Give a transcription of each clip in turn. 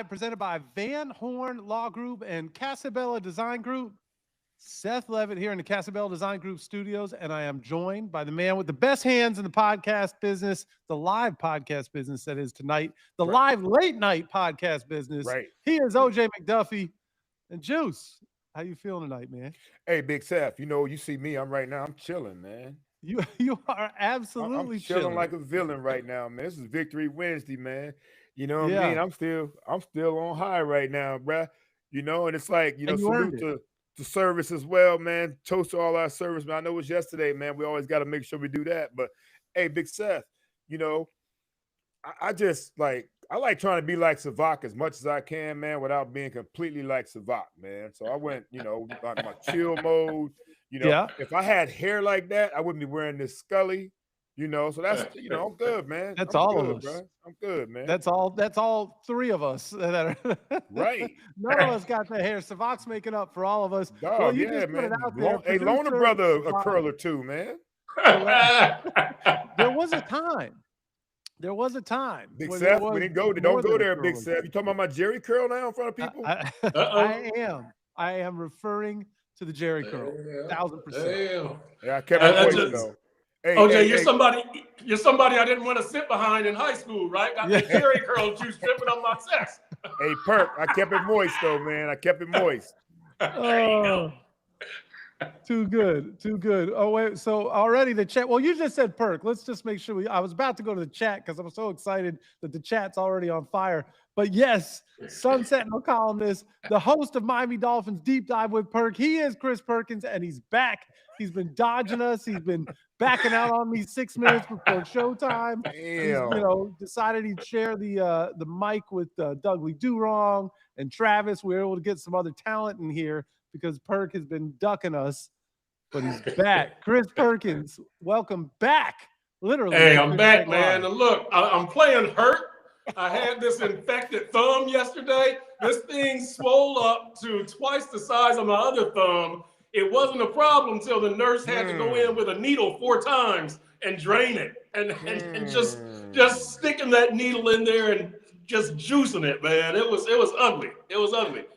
presented by Van Horn Law Group and Casabella Design Group. Seth Levit here in the Casabella Design Group studios, and I am joined by the man with the best hands in the podcast business, the live podcast business that is tonight, the live late night podcast business. Right. He is OJ McDuffie. And Juice, how you feeling tonight, man? Hey, Big Seth, you see me. I'm chilling, man. You are absolutely I'm chilling like a villain right now, man. This is Victory Wednesday, man. You know what I mean? I'm still on high right now, bruh. And it's like, salute to service as well, man. Toast to all our service, man. I know it was yesterday, man. We always got to make sure we do that. But hey, Big Seth, I like trying to be like Sevach as much as I can, man, without being completely like Sevach, man. So I went, on my chill mode. If I had hair like that, I wouldn't be wearing this Scully. So that's, I'm good, man. That's I'm all good, of us. bro. I'm good, man. That's all three of us that are right. None of us got the hair. Savach's making up for all of us. Dog, well, you just put it out there. Hey, loan a brother a curl or two, man. There was a time. Big Seth, we didn't go. Don't go there, Big Seth. You talking about my Jerry curl now in front of people? I am referring to the Jerry curl. 1000%. Yeah, I kept it voice though. Hey, OJ, you're somebody I didn't want to sit behind in high school, right? Got the Jerry curl juice dripping on my chest. Hey, Perk, I kept it moist though, man. I kept it moist. Oh, too good. Oh wait, so already the chat. Well, you just said Perk. Let's just make sure I was about to go to the chat because I'm so excited that the chat's already on fire. But yes, Sun Sentinel columnist, the host of Miami Dolphins Deep Dive with Perk. He is Chris Perkins, and he's back. He's been dodging us. He's been backing out on me 6 minutes before showtime. He's, decided he'd share the mic with Dudley Durong and Travis. We were able to get some other talent in here because Perk has been ducking us, but he's back. Chris Perkins, welcome back. Literally. Hey, I'm back, man. And look, I'm playing hurt. I had this infected thumb yesterday. This thing swole up to twice the size of my other thumb. It wasn't a problem until the nurse had to go in with a needle 4 times and drain it and just sticking that needle in there and just juicing it, man. It was ugly.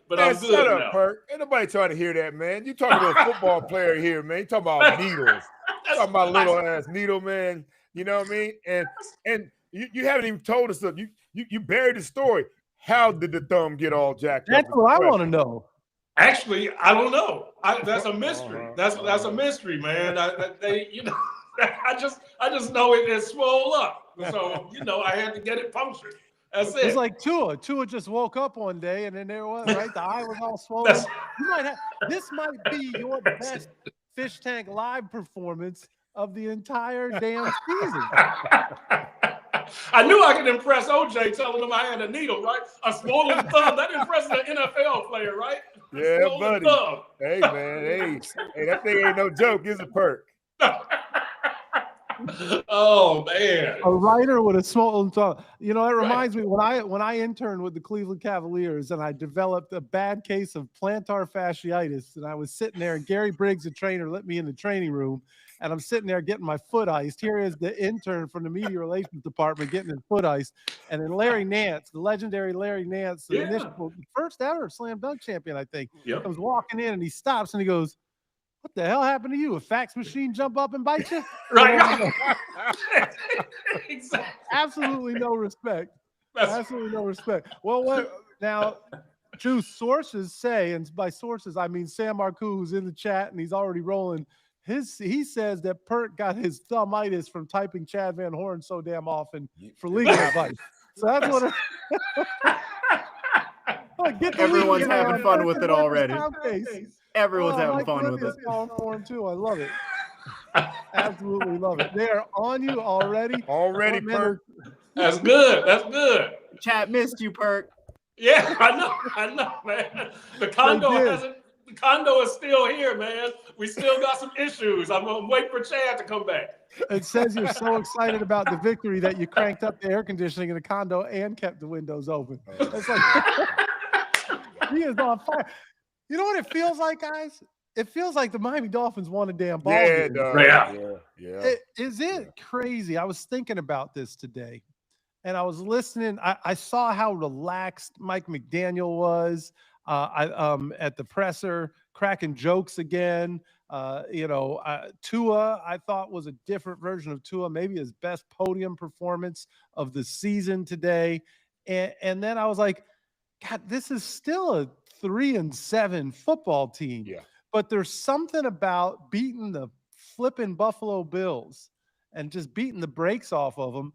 But man, I'm good shut up, now. Perk. Ain't nobody trying to hear that, man. You talking to a football player here, man. You talking about needles. Talking about little ass needle, man. You know what I mean? And you haven't even told us you buried the story. How did the thumb get all jacked up? That's what I want to know. Actually, I don't know. That's a mystery. That's a mystery, man. I just know it swole up. So I had to get it punctured. That's it. It's like Tua. Tua just woke up one day and then there was the eye was all swollen. This might be your best Fish Tank live performance of the entire damn season. I knew I could impress OJ telling him I had a needle, right? A swollen thumb. That impresses an NFL player, right? Yeah, buddy. Thumb. Hey, man. Hey, that thing ain't no joke, is it, Perk? Oh, man. A writer with a swollen thumb. It reminds me when I interned with the Cleveland Cavaliers and I developed a bad case of plantar fasciitis, and I was sitting there and Gary Briggs, the trainer, let me in the training room. And I'm sitting there getting my foot iced. Here is the intern from the media relations department getting his foot iced. And then Larry Nance, the legendary Larry Nance, the initial first ever slam dunk champion, I think, comes walking in and he stops and he goes, "What the hell happened to you? A fax machine jump up and bite you?" Right. Exactly. Absolutely no respect. Absolutely no respect. Well, now, Juice, sources say, and by sources, I mean Sam Marcoux, who's in the chat and he's already rolling. He says that Perk got his thumbitis from typing Chad Van Horn so damn often for legal advice. So that's what everyone's having fun with it already. Everyone's having fun with it. For him too. I love it. Absolutely love it. They are on you already. Already, Perk. That's good. Chat missed you, Perk. Yeah, I know, man. The condo is still here, man. We still got some issues. I'm gonna wait for Chad to come back. It says you're so excited about the victory that you cranked up the air conditioning in the condo and kept the windows open. It's like he is on fire. You know what it feels like, guys? It feels like the Miami Dolphins won a damn ball game. Yeah. Is it crazy? I was thinking about this today. and I was listening. I saw how relaxed Mike McDaniel was at the presser, cracking jokes again. Tua, I thought, was a different version of Tua, maybe his best podium performance of the season today. And then I was like, God, this is still a 3-7 football team. Yeah. But there's something about beating the flipping Buffalo Bills and just beating the brakes off of them.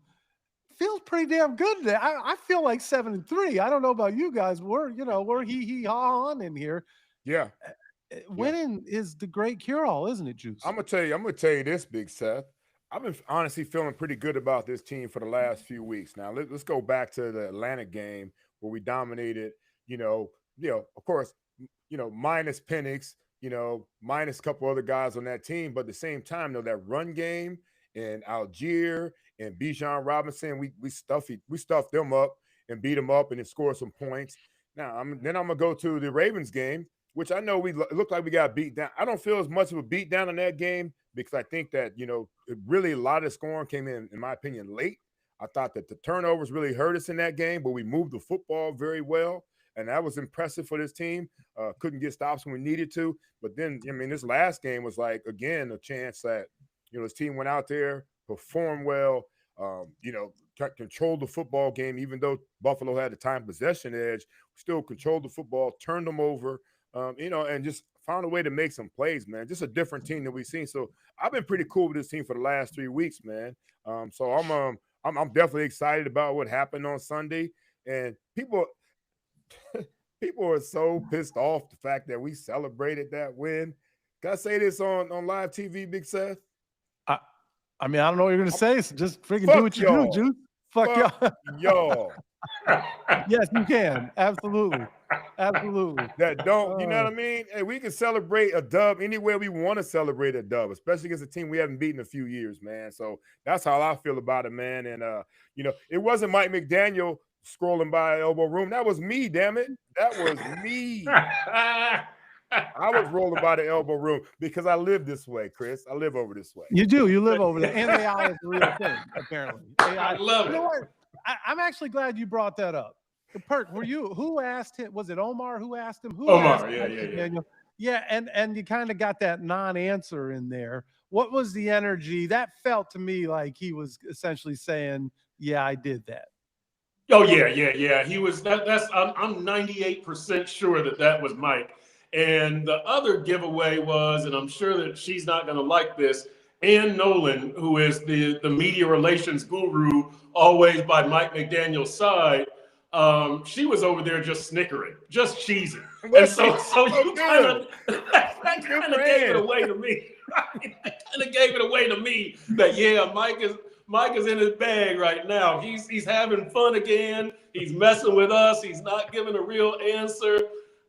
Feels pretty damn good today. I feel like 7-3. I don't know about you guys. We're hee-hee-haw on in here. Yeah. Winning is the great cure-all, isn't it, Juice? I'm gonna tell you this, Big Seth. I've been honestly feeling pretty good about this team for the last few weeks. Now let's go back to the Atlanta game where we dominated. Of course, minus Penix, minus a couple other guys on that team, but at the same time, that run game and Algier and Bijan Robinson, we stuffed them up and beat them up and then scored some points. Now I'm gonna go to the Ravens game, which I know it looked like we got beat down. I don't feel as much of a beat down in that game because I think that, really a lot of the scoring came in my opinion, late. I thought that the turnovers really hurt us in that game, but we moved the football very well, and that was impressive for this team. Couldn't get stops when we needed to. But then, this last game was like, again, a chance that, this team went out there, performed well, controlled the football game, even though Buffalo had the time possession edge, still controlled the football, turned them over, and just found a way to make some plays, man. Just a different team than we've seen. So I've been pretty cool with this team for the last 3 weeks, man. So I'm definitely excited about what happened on Sunday. And people are so pissed off the fact that we celebrated that win. Can I say this on live TV, Big Seth? I don't know what you're gonna say. So just freaking do what you do, Juice. Fuck y'all. Yes, you can. Absolutely. That don't, you know what I mean? Hey, we can celebrate a dub anywhere we want to celebrate a dub, especially against a team we haven't beaten in a few years, man. So that's how I feel about it, man. And it wasn't Mike McDaniel scrolling by Elbo Room. That was me, damn it. That was me. I was rolling by the Elbo Room because I live this way, Chris. I live over this way. You do. You live over there. And AI is a real thing, apparently. AI. I love it. You know what? I'm actually glad you brought that up. Perk, who asked him? Was it Omar who asked him? Omar, yeah. And you kind of got that non-answer in there. What was the energy? That felt to me like he was essentially saying, yeah, I did that. Oh, yeah. He was I'm 98% sure that was Mike. And the other giveaway was, and I'm sure that she's not going to like this, Ann Nolan, who is the media relations guru, always by Mike McDaniel's side, she was over there just snickering, just cheesing. And so you kind of gave it away to me. That kind of gave it away to me that, yeah, Mike is in his bag right now. He's having fun again. He's messing with us. He's not giving a real answer.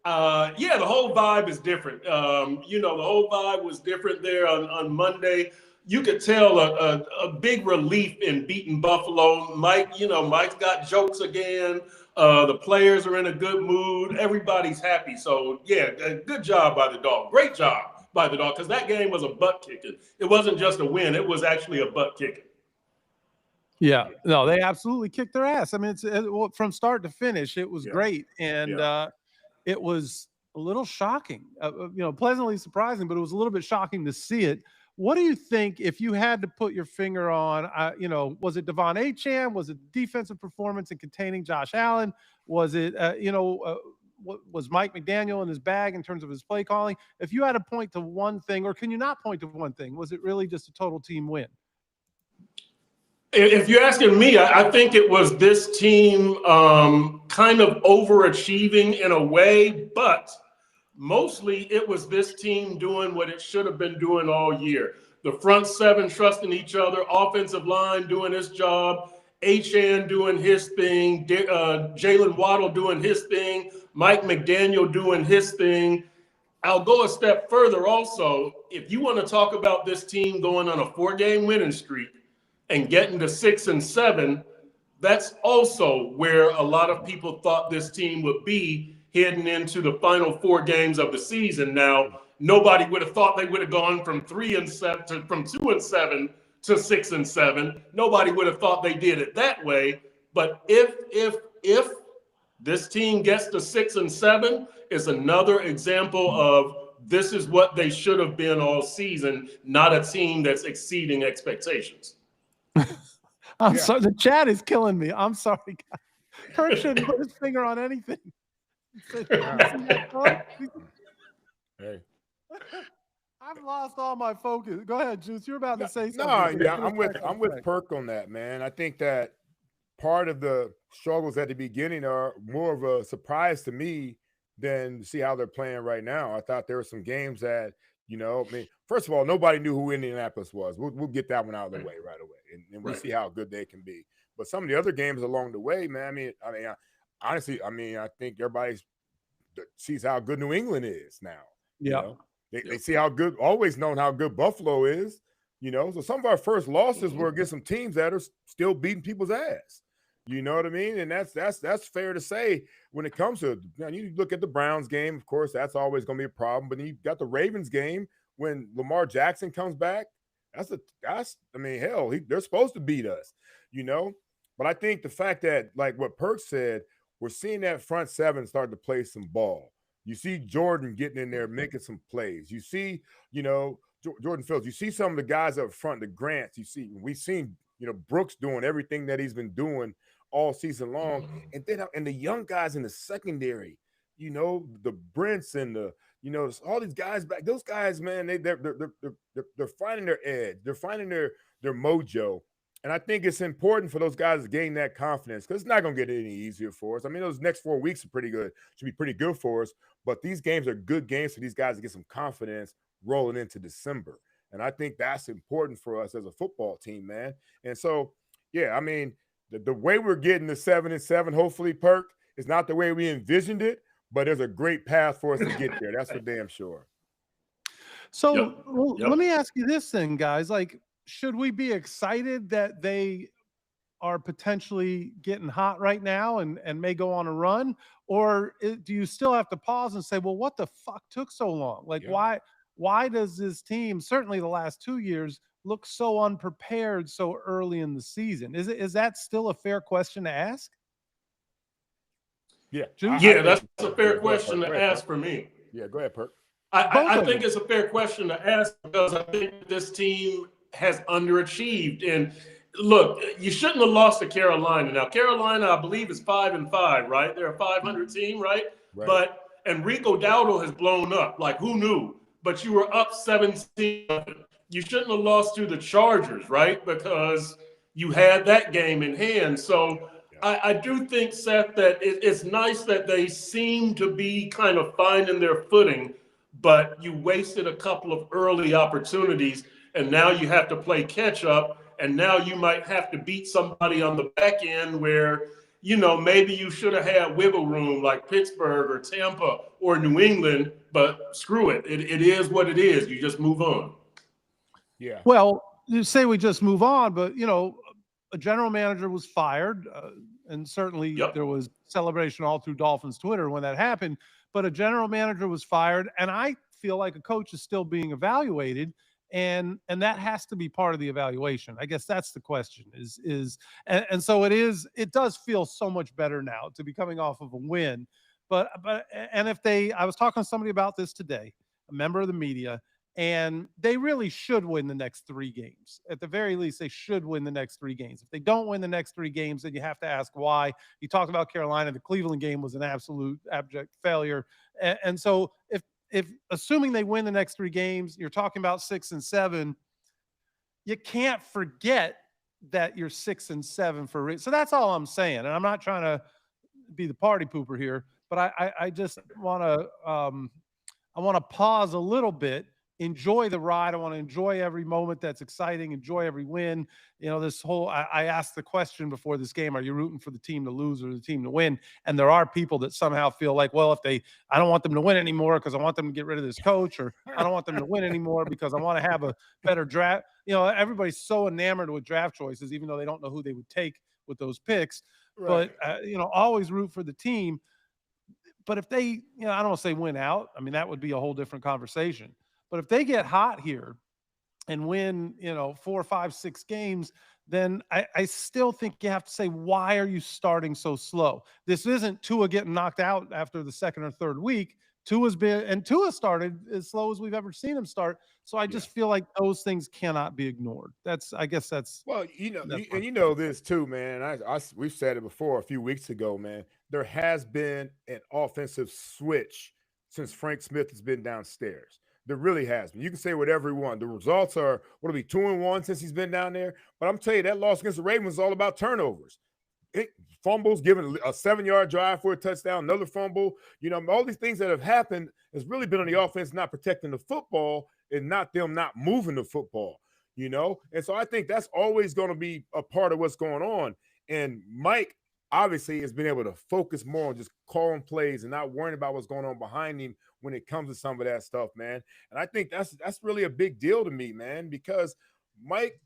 The whole vibe is different. The whole vibe was different there on Monday. You could tell a big relief in beating Buffalo. Mike's got jokes again. The players are in a good mood. Everybody's happy. So, yeah, good job by the dog. Great job by the dog, because that game was a butt kicking. It wasn't just a win. It was actually a butt kicking. Yeah, no, they absolutely kicked their ass. I mean, from start to finish, it was great. And it was a little shocking, pleasantly surprising, but it was a little bit shocking to see it. What do you think, if you had to put your finger on, was it De'Von Achane? Was it defensive performance in containing Josh Allen? Was it, was Mike McDaniel in his bag in terms of his play calling? If you had to point to one thing, or can you not point to one thing, was it really just a total team win? If you're asking me, I think it was this team kind of overachieving in a way, but mostly it was this team doing what it should have been doing all year. The front seven trusting each other, offensive line doing his job, Achane doing his thing, Jalen Waddle doing his thing, Mike McDaniel doing his thing. I'll go a step further also. If you want to talk about this team going on a 4-game winning streak and getting to 6-7, that's also where a lot of people thought this team would be heading into the final 4 games of the season. Now, nobody would have thought they would have gone from 2-7 to 6-7. Nobody would have thought they did it that way. But if this team gets to 6-7, is another example of this is what they should have been all season, not a team that's exceeding expectations. I'm sorry. The chat is killing me. I'm sorry, guys. Perk shouldn't put his finger on anything. Hey. I've lost all my focus. Go ahead, Juice. You're about to say something. No, yeah, I'm with Perk on that, man. I think that part of the struggles at the beginning are more of a surprise to me than see how they're playing right now. I thought there were some games that, I mean, first of all, nobody knew who Indianapolis was. We'll get that one out of the way right away, and we'll see how good they can be. But some of the other games along the way, man, honestly, I think everybody sees how good New England is now. Yeah. They see how good, always known how good Buffalo is, So some of our first losses were against some teams that are still beating people's ass. You know what I mean? And that's fair to say when it comes to, you look at the Browns game, of course, that's always going to be a problem. But then you got the Ravens game when Lamar Jackson comes back. They're supposed to beat us, But I think the fact that, like what Perk said, we're seeing that front seven start to play some ball. You see Jordan getting in there, making some plays. You see, Jordan Fields. You see some of the guys up front, the Grants. We've seen, Brooks doing everything that he's been doing all season long. And then the young guys in the secondary, the Brents and the, all these guys back. Those guys, man, they're finding their edge. They're finding their mojo. And I think it's important for those guys to gain that confidence because it's not going to get any easier for us. I mean, those next 4 weeks are pretty good. Should be pretty good for us. But these games are good games for these guys to get some confidence rolling into December. And I think that's important for us as a football team, man. And so, yeah, I mean, the way we're getting to 7-7, hopefully, Perk, is not the way we envisioned it, but there's a great path for us to get there. That's for damn sure. So let me ask you this then, guys. Like, should we be excited that they are potentially getting hot right now and may go on a run? Or do you still have to pause and say, well, what the fuck took so long? Like, why does this team, certainly the last 2 years, look so unprepared so early in the season? Is that still a fair question to ask? Yeah. That's a fair question to ask for me. Yeah, go ahead, Perk. I think it's a fair question to ask because I think this team has underachieved. And look, you shouldn't have lost to Carolina. Now, Carolina, I believe, is 5-5, right? They're a 500 team, right? But Enrico Dowdle has blown up. Like, who knew? But you were up 17. You shouldn't have lost to the Chargers, right? Because you had that game in hand. So I do think, Seth, that it's nice that they seem to be kind of finding their footing, but you wasted a couple of early opportunities. And now you have to play catch up. And now you might have to beat somebody on the back end where, maybe you should have had wiggle room like Pittsburgh or Tampa or New England, but screw it. It is what it is. You just move on. Yeah. Well, you say we just move on, but, a general manager was fired. And certainly there was celebration all through Dolphins Twitter when that happened. But a general manager was fired. And I feel like a coach is still being evaluated. And that has to be part of the evaluation. I guess that's the question and so it does feel so much better now to be coming off of a win. But I was talking to somebody about this today, a member of the media, and they really should win the next 3 games. At the very least, they should win the next 3 games. If they don't win the next 3 games, then you have to ask why. You talked about Carolina. The Cleveland game was an absolute abject failure. And so if assuming they win the next 3 games, you're talking about 6-7, you can't forget that you're 6-7 so that's all I'm saying. And I'm not trying to be the party pooper here, but I just want to pause a little bit, enjoy the ride. I want to enjoy every moment that's exciting, enjoy every win. This whole, I asked the question before this game, are you rooting for the team to lose or the team to win? And there are people that somehow feel like, well, I don't want them to win anymore because I want them to get rid of this coach, or I don't want them to win anymore because I want to have a better draft. Everybody's so enamored with draft choices, even though they don't know who they would take with those picks. Right. But, always root for the team. But if they, I don't want to say win out. I mean, that would be a whole different conversation. But if they get hot here and win, 4, 5, 6 games, then I still think you have to say, why are you starting so slow? This isn't Tua getting knocked out after the second or third week. Tua started as slow as we've ever seen him start. So I just feel like those things cannot be ignored. I guess that's well, and you know this too, man. We've said it before a few weeks ago, man. There has been an offensive switch since Frank Smith has been downstairs. There really has been. You can say whatever you want. The results are, what will be 2-1 since he's been down there. But I'm telling you, that loss against the Ravens is all about turnovers. Fumbles, giving a 7-yard drive for a touchdown, another fumble. All these things that have happened has really been on the offense not protecting the football and not them not moving the football, And so I think that's always going to be a part of what's going on. And Mike obviously has been able to focus more on just calling plays and not worrying about what's going on behind him when it comes to some of that stuff, man. And I think that's really a big deal to me, man, because Mike,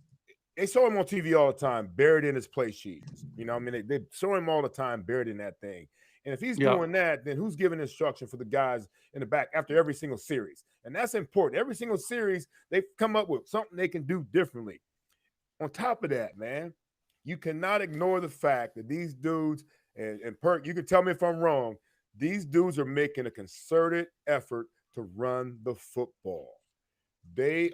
they show him on TV all the time, buried in his play sheets. They show him all the time, buried in that thing. And if he's doing that, then who's giving instruction for the guys in the back after every single series? And that's important. Every single series, they come up with something they can do differently. On top of that, man, you cannot ignore the fact that these dudes, and Perk, you can tell me if I'm wrong, these dudes are making a concerted effort to run the football. If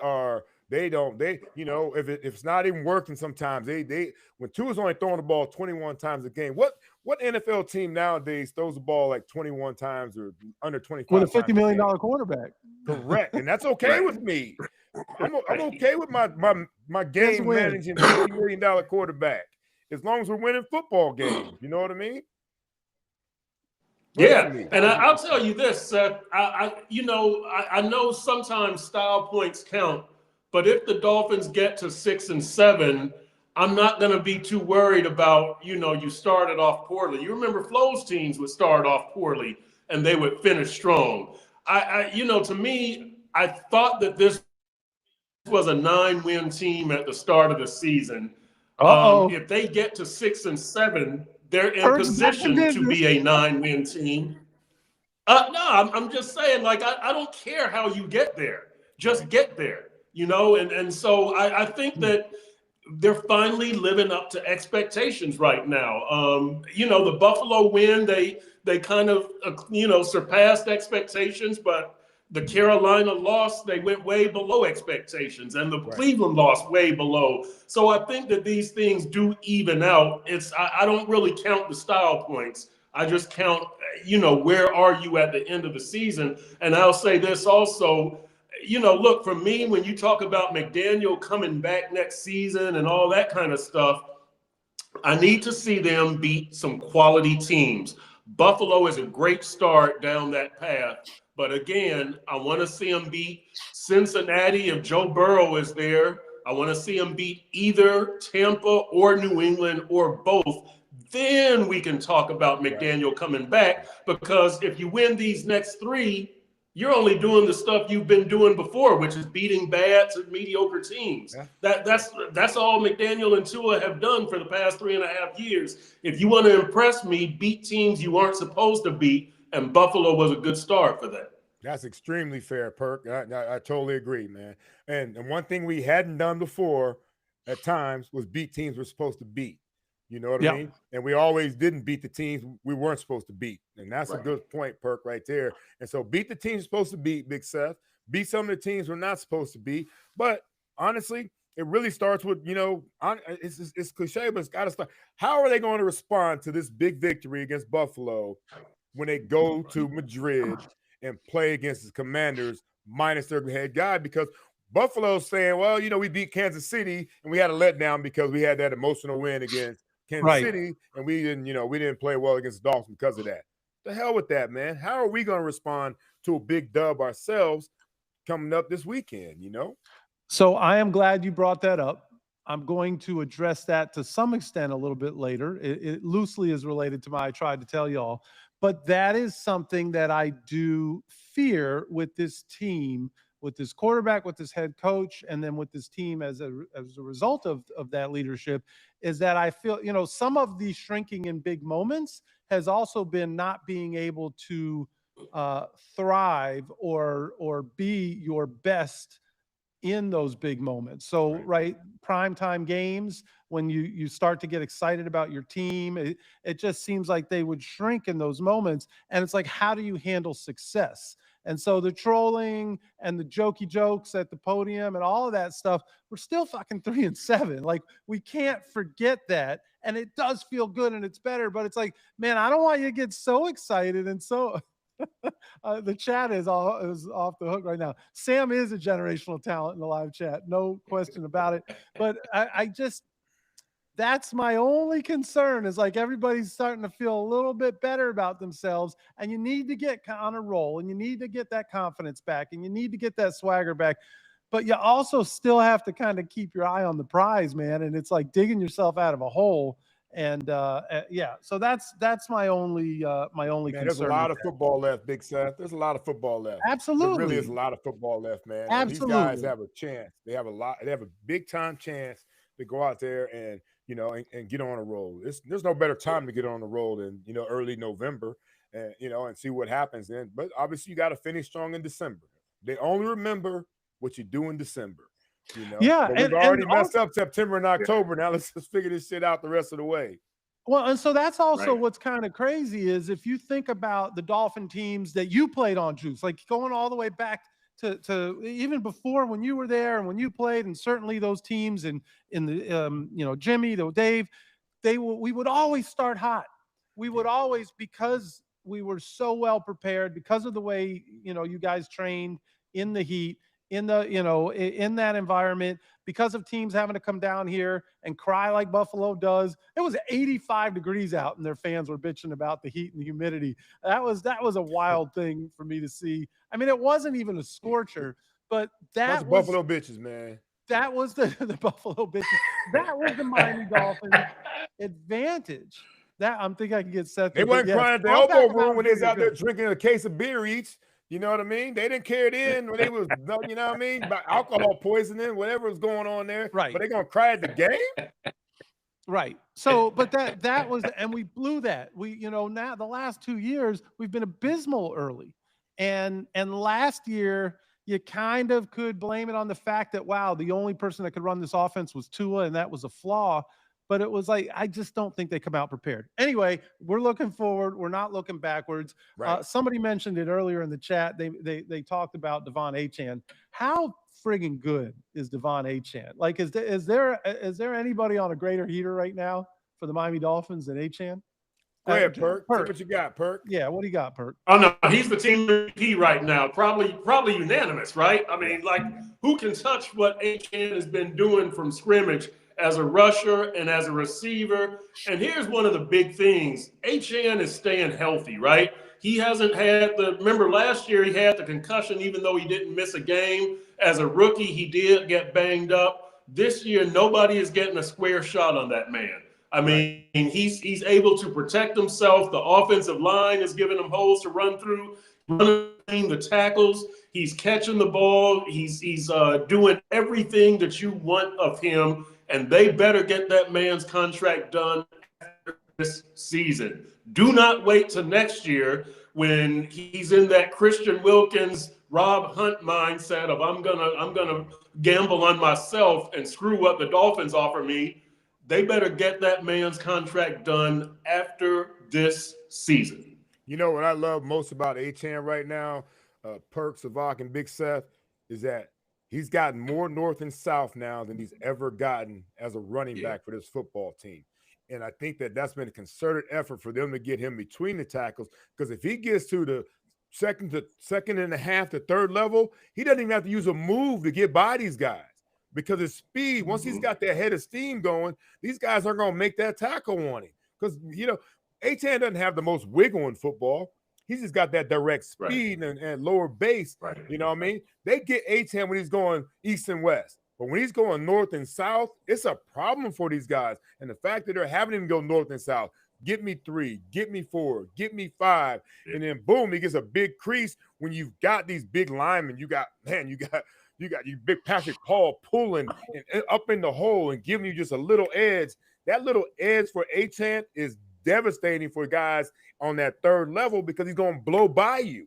it's not even working sometimes, when Tua's only throwing the ball 21 times a game, what NFL team nowadays throws the ball like 21 times or under 25 with a $50 million quarterback? Correct. And that's okay with me. I'm okay with my game managing $50 million quarterback as long as we're winning football games. You know what I mean? Yeah, and I'll tell you this, Seth. I know sometimes style points count, but if the Dolphins get to 6 and 7, I'm not going to be too worried about, you started off poorly. You remember Flo's teams would start off poorly and they would finish strong. To me, I thought that this was a 9-win team at the start of the season. If they get to 6 and 7, they're in position to be a 9-win team. No, I'm just saying, I don't care how you get there. Just get there, And so I think that they're finally living up to expectations right now. The Buffalo win, they kind of, surpassed expectations, but the Carolina loss, they went way below expectations, and the Cleveland loss way below. So I think that these things do even out. I don't really count the style points. I just count, where are you at the end of the season? And I'll say this also, look, for me, when you talk about McDaniel coming back next season and all that kind of stuff, I need to see them beat some quality teams. Buffalo is a great start down that path. But again, I want to see them beat Cincinnati if Joe Burrow is there. I want to see them beat either Tampa or New England or both. Then we can talk about McDaniel coming back, because if you win these next 3, you're only doing the stuff you've been doing before, which is beating bad to mediocre teams. Yeah. That's all McDaniel and Tua have done for the past 3.5 years. If you want to impress me, beat teams you aren't supposed to beat. And Buffalo was a good start for that. That's extremely fair, Perk. I totally agree, man. And one thing we hadn't done before at times was beat teams we're supposed to beat. You know what I mean? And we always didn't beat the teams we weren't supposed to beat. And that's a good point, Perk, right there. And so beat the teams you're supposed to beat, Big Seth. Beat some of the teams we're not supposed to beat. But honestly, it really starts with, it's cliche, but it's got to start. How are they going to respond to this big victory against Buffalo when they go to Madrid and play against the Commanders minus their head guy? Because Buffalo's saying, well, we beat Kansas City and we had a letdown because we had that emotional win against Kansas City, and we didn't play well against the Dolphins because of that. The hell with that, man. How are we going to respond to a big dub ourselves coming up this weekend, So I am glad you brought that up. I'm going to address that to some extent a little bit later. It loosely is related to I tried to tell y'all. But that is something that I do fear with this team, with this quarterback, with this head coach, and then with this team as a result of that leadership, is that I feel, some of the shrinking in big moments has also been not being able to thrive or be your best in those big moments. So, primetime games, when you start to get excited about your team. It just seems like they would shrink in those moments. And it's like, how do you handle success? And so the trolling and the jokey jokes at the podium and all of that stuff, we're still fucking 3-7. Like, we can't forget that. And it does feel good and it's better, but it's like, man, I don't want you to get so excited. And so the chat is off the hook right now. Sam is a generational talent in the live chat. No question about it. But I just, that's my only concern, is like everybody's starting to feel a little bit better about themselves, and you need to get on a roll, and you need to get that confidence back, and you need to get that swagger back. But you also still have to kind of keep your eye on the prize, man. And it's like digging yourself out of a hole. And yeah, so that's my only concern. There's a lot of football left, Big Seth. There's a lot of football left. Absolutely, there really is a lot of football left, man. Absolutely, and these guys have a chance. They have a big time chance to go out there and and get on a roll. There's no better time to get on the roll than early November, and and see what happens then. But obviously, you got to finish strong in December. They only remember what you do in December. Yeah, but we've already messed up September and October. Now let's just figure this shit out the rest of the way. Well, and so that's also what's kind of crazy is if you think about the Dolphin teams that you played on, Juice, like going all the way back to even before when you were there and when you played, and certainly those teams in the Jimmy, Dave, we would always start hot. We would always, because we were so well prepared, because of the way you guys trained in the heat, in that environment, because of teams having to come down here and cry like Buffalo does. It was 85 degrees out and their fans were bitching about the heat and the humidity. That was a wild thing for me to see. I mean, it wasn't even a scorcher, but that was Buffalo bitches, man. That was the Buffalo bitches. That was the Miami Dolphins advantage. That I'm thinking I can get Seth. They weren't crying at the Elbo Room when they was out there drinking a case of beer each. You know what I mean? They didn't care then when they was, you know what I mean? About alcohol poisoning, whatever was going on there. Right. But they gonna cry at the game? Right. So, but that was, and we blew that. We, now the last 2 years, we've been abysmal early. And last year, you kind of could blame it on the fact that, wow, the only person that could run this offense was Tua, and that was a flaw. But it was like, I just don't think they come out prepared. Anyway, we're looking forward. We're not looking backwards. Right. Somebody mentioned it earlier in the chat. They talked about De'Von Achane. How friggin' good is De'Von Achane? Like, is there anybody on a greater heater right now for the Miami Dolphins than Achane? Go ahead, Perk. See what you got, Perk. Yeah, what do you got, Perk? Oh no, he's the team MVP right now. Probably unanimous, right? I mean, like, who can touch what Achane has been doing from scrimmage as a rusher and as a receiver? And here's one of the big things. Achane is staying healthy, right? He hasn't had remember last year he had the concussion, even though he didn't miss a game. As a rookie, he did get banged up. This year, nobody is getting a square shot on that man. I mean, he's able to protect himself. The offensive line is giving him holes to run through, running between the tackles. He's catching the ball. He's doing everything that you want of him. And they better get that man's contract done after this season. Do not wait till next year when he's in that Christian Wilkins, Rob Hunt mindset of I'm gonna gamble on myself and screw what the Dolphins offer me. They better get that man's contract done after this season. You know what I love most about Achane right now, Perk, Sevach, and Big Seth, is that he's gotten more north and south now than he's ever gotten as a running back for this football team. And I think that's been a concerted effort for them to get him between the tackles, because if he gets to the second and a half to third level, he doesn't even have to use a move to get by these guys, because his speed, once he's got that head of steam going, these guys aren't going to make that tackle on him. Because, Achane doesn't have the most wiggle in football. He's just got that direct speed and lower base. Right. You know what I mean? They get Achane when he's going east and west. But when he's going north and south, it's a problem for these guys. And the fact that they're having him go north and south, get me 3, get me 4, get me 5. And then boom, he gets a big crease when you've got these big linemen. You got you big Patrick Paul pulling and up in the hole and giving you just a little edge. That little edge for Achane is devastating for guys on that third level, because he's going to blow by you.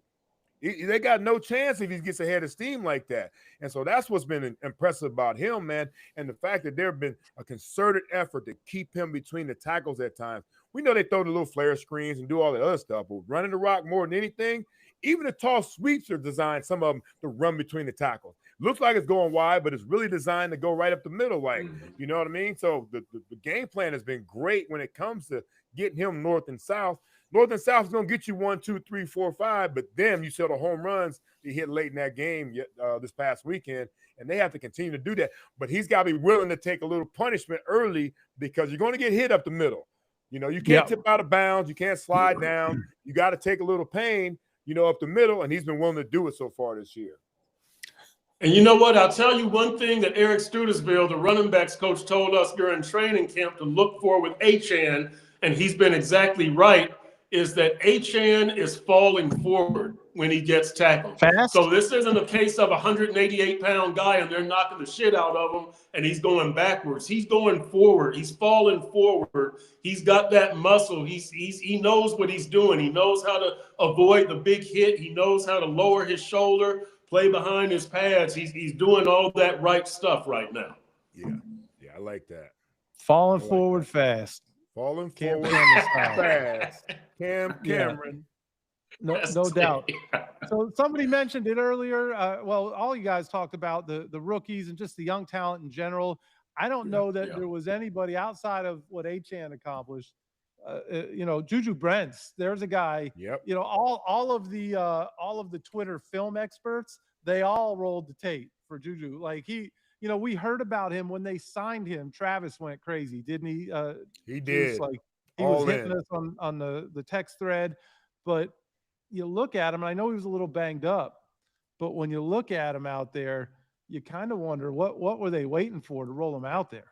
They got no chance if he gets ahead of steam like that. And so that's what's been impressive about him, man. And the fact that there have been a concerted effort to keep him between the tackles at times. We know they throw the little flare screens and do all the other stuff, but running the rock more than anything, even the toss sweeps are designed, some of them, to run between the tackles. Looks like it's going wide, but it's really designed to go right up the middle, like, you know what I mean? So the game plan has been great when it comes to getting him north and south. North and South is going to get you 1, 2, 3, 4, 5, but then you saw the home runs he hit late in that game this past weekend, and they have to continue to do that. But he's got to be willing to take a little punishment early because you're going to get hit up the middle. You know, you can't tip out of bounds. You can't slide down. You got to take a little pain, you know, up the middle, and he's been willing to do it so far this year. And you know what? I'll tell you one thing that Eric Studesville, the running backs coach, told us during training camp to look for with Achane, and he's been exactly right, is that Achane is falling forward when he gets tackled. Fast. So this isn't a case of a 188-pound guy and they're knocking the shit out of him and he's going backwards. He's going forward. He's falling forward. He's got that muscle. He knows what he's doing. He knows how to avoid the big hit. He knows how to lower his shoulder, play behind his pads. He's doing all that right stuff right now. Yeah, I like that. Falling forward fast. Falling Cam forward fast. Cameron. No doubt. So somebody mentioned it earlier. Well, all you guys talked about the rookies and just the young talent in general. I don't know that there was anybody outside of what Achane accomplished. You know, Juju Brents. There's a guy. Yep. You know, all of the Twitter film experts, they all rolled the tape for Juju. Like you know, we heard about him when they signed him. Travis went crazy, didn't he? He did. He was hitting us on the text thread. But you look at him, and I know he was a little banged up, but when you look at him out there, you kind of wonder what were they waiting for to roll him out there?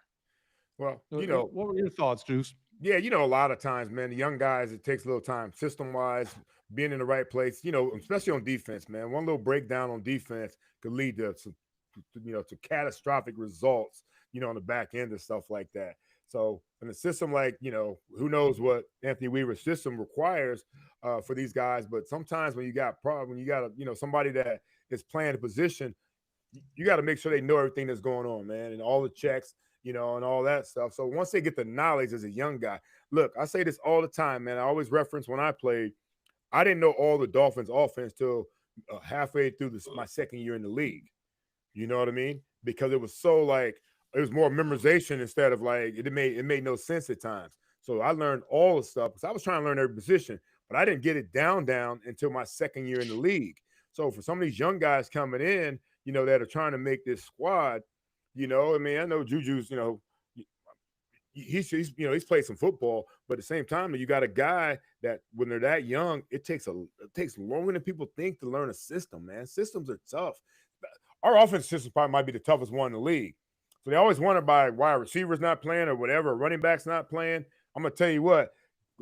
Well, you know, what were your thoughts, Juice? Yeah, you know, a lot of times, man, the young guys, it takes a little time, system-wise, being in the right place, you know, especially on defense, man. One little breakdown on defense could lead to some, you know, to catastrophic results, you know, on the back end and stuff like that. So in a system like, you know, who knows what Anthony Weaver's system requires for these guys, but sometimes when you got you know, somebody that is playing a position, you got to make sure they know everything that's going on, man, and all the checks, you know, and all that stuff. So once they get the knowledge as a young guy, look, I say this all the time, man. I always reference when I played, I didn't know all the Dolphins offense till halfway through my second year in the league. You know what I mean? Because it was so like, it was more memorization instead of like, it made no sense at times. So I learned all the stuff because I was trying to learn every position, but I didn't get it down until my second year in the league. So for some of these young guys coming in, you know, that are trying to make this squad, you know, I mean, I know Juju's, you know, he's played some football, but at the same time, you got a guy that when they're that young, it takes longer than people think to learn a system, man. Systems are tough. Our offense system probably might be the toughest one in the league. So they always wonder why a receiver's not playing or whatever, a running back's not playing. I'm going to tell you what,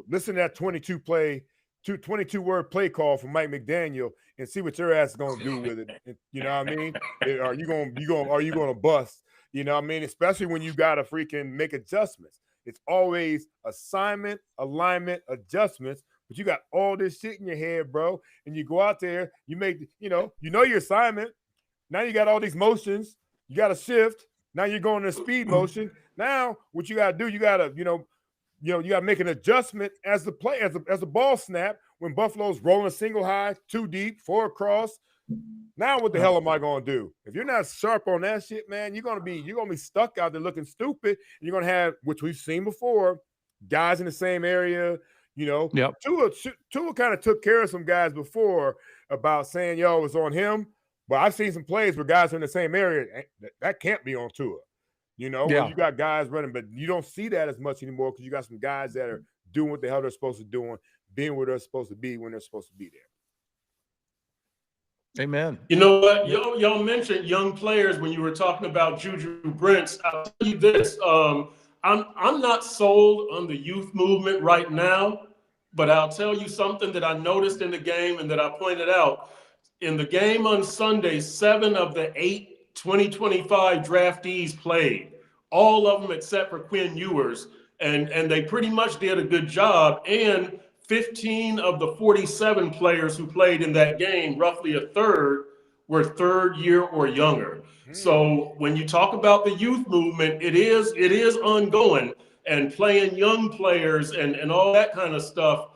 listen to that 22-word play call from Mike McDaniel and see what your ass is going to do with it. You know what I mean? Are you going to bust? You know what I mean? Especially when you got to freaking make adjustments. It's always assignment, alignment, adjustments, but you got all this shit in your head, bro. And you go out there, you make, you know your assignment. Now you got all these motions. You got to shift. Now you're going to speed motion. Now what you got to do, you got to, you got to make an adjustment as the ball snap when Buffalo's rolling a single high, 2 deep, 4 across. Now what the hell am I going to do? If you're not sharp on that shit, man, you're going to be stuck out there looking stupid. And you're going to have, which we've seen before, guys in the same area, you know. Yep. Tua kind of took care of some guys before about saying, yo, it's on him. But I've seen some plays where guys are in the same area. That can't be on Tua. You know, where you got guys running, but you don't see that as much anymore because you got some guys that are doing what the hell they're supposed to do, being where they're supposed to be when they're supposed to be there. Amen. You know what? Y'all mentioned young players when you were talking about Juju Brents. I'll tell you this. I'm not sold on the youth movement right now, but I'll tell you something that I noticed in the game and that I pointed out. In the game on Sunday, 7 of the 8 2025 draftees played, all of them except for Quinn Ewers, and they pretty much did a good job. And 15 of the 47 players who played in that game, roughly a third, were third year or younger. So when you talk about the youth movement, it is ongoing, and playing young players and all that kind of stuff,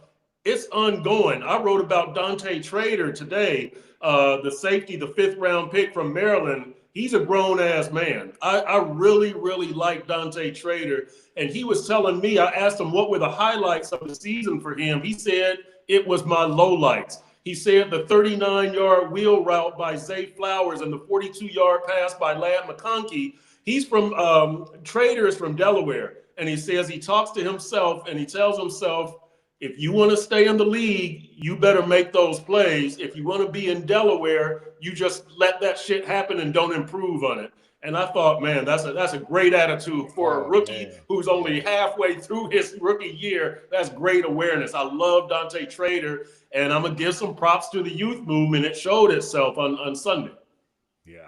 it's ongoing. I wrote about Dante Trader today, the safety, the 5th round pick from Maryland. He's a grown ass man. I really, really like Dante Trader. And he was telling me, I asked him what were the highlights of the season for him. He said it was my lowlights. He said the 39-yard wheel route by Zay Flowers and the 42-yard pass by Ladd McConkey. He's from Trader is from Delaware. And he says he talks to himself and he tells himself, if you want to stay in the league, you better make those plays. If you want to be in Delaware, you just let that shit happen and don't improve on it. And I thought, man, that's a great attitude for a rookie who's only halfway through his rookie year. That's great awareness. I love Dante Trader, and I'm going to give some props to the youth movement. It showed itself on Sunday. Yeah.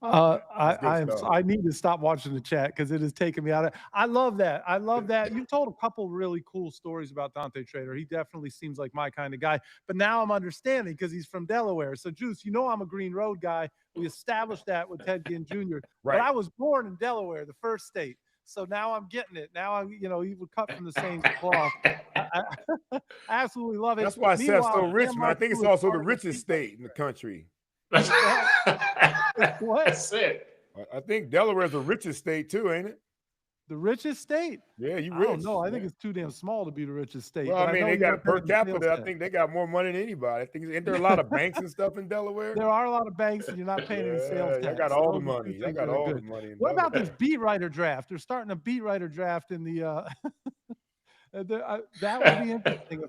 I need to stop watching the chat because it has taken me out of. I love that. I love that. You've told a couple really cool stories about Dante Trader. He definitely seems like my kind of guy. But now I'm understanding because he's from Delaware. So, Juice, I'm a Green Road guy. We established that with Ted Ginn Jr. Right. But I was born in Delaware, the first state. So now I'm getting it. Now I'm, he would cut from the same cloth. I absolutely love it. That's why Seth's so rich, man. I think it's also the richest state in the country. What? That's it. I think Delaware is the richest state too, ain't it? The richest state? Yeah, you rich. No, I think it's too damn small to be the richest state. Well, I mean, they got per capita. I think they got more money than anybody. I think isn't there a lot of banks and stuff in Delaware? There are a lot of banks, and you're not paying any sales tax. I got all the money. I got all the money. What about this beat writer draft? They're starting a beat witer draft in the. That would be interesting.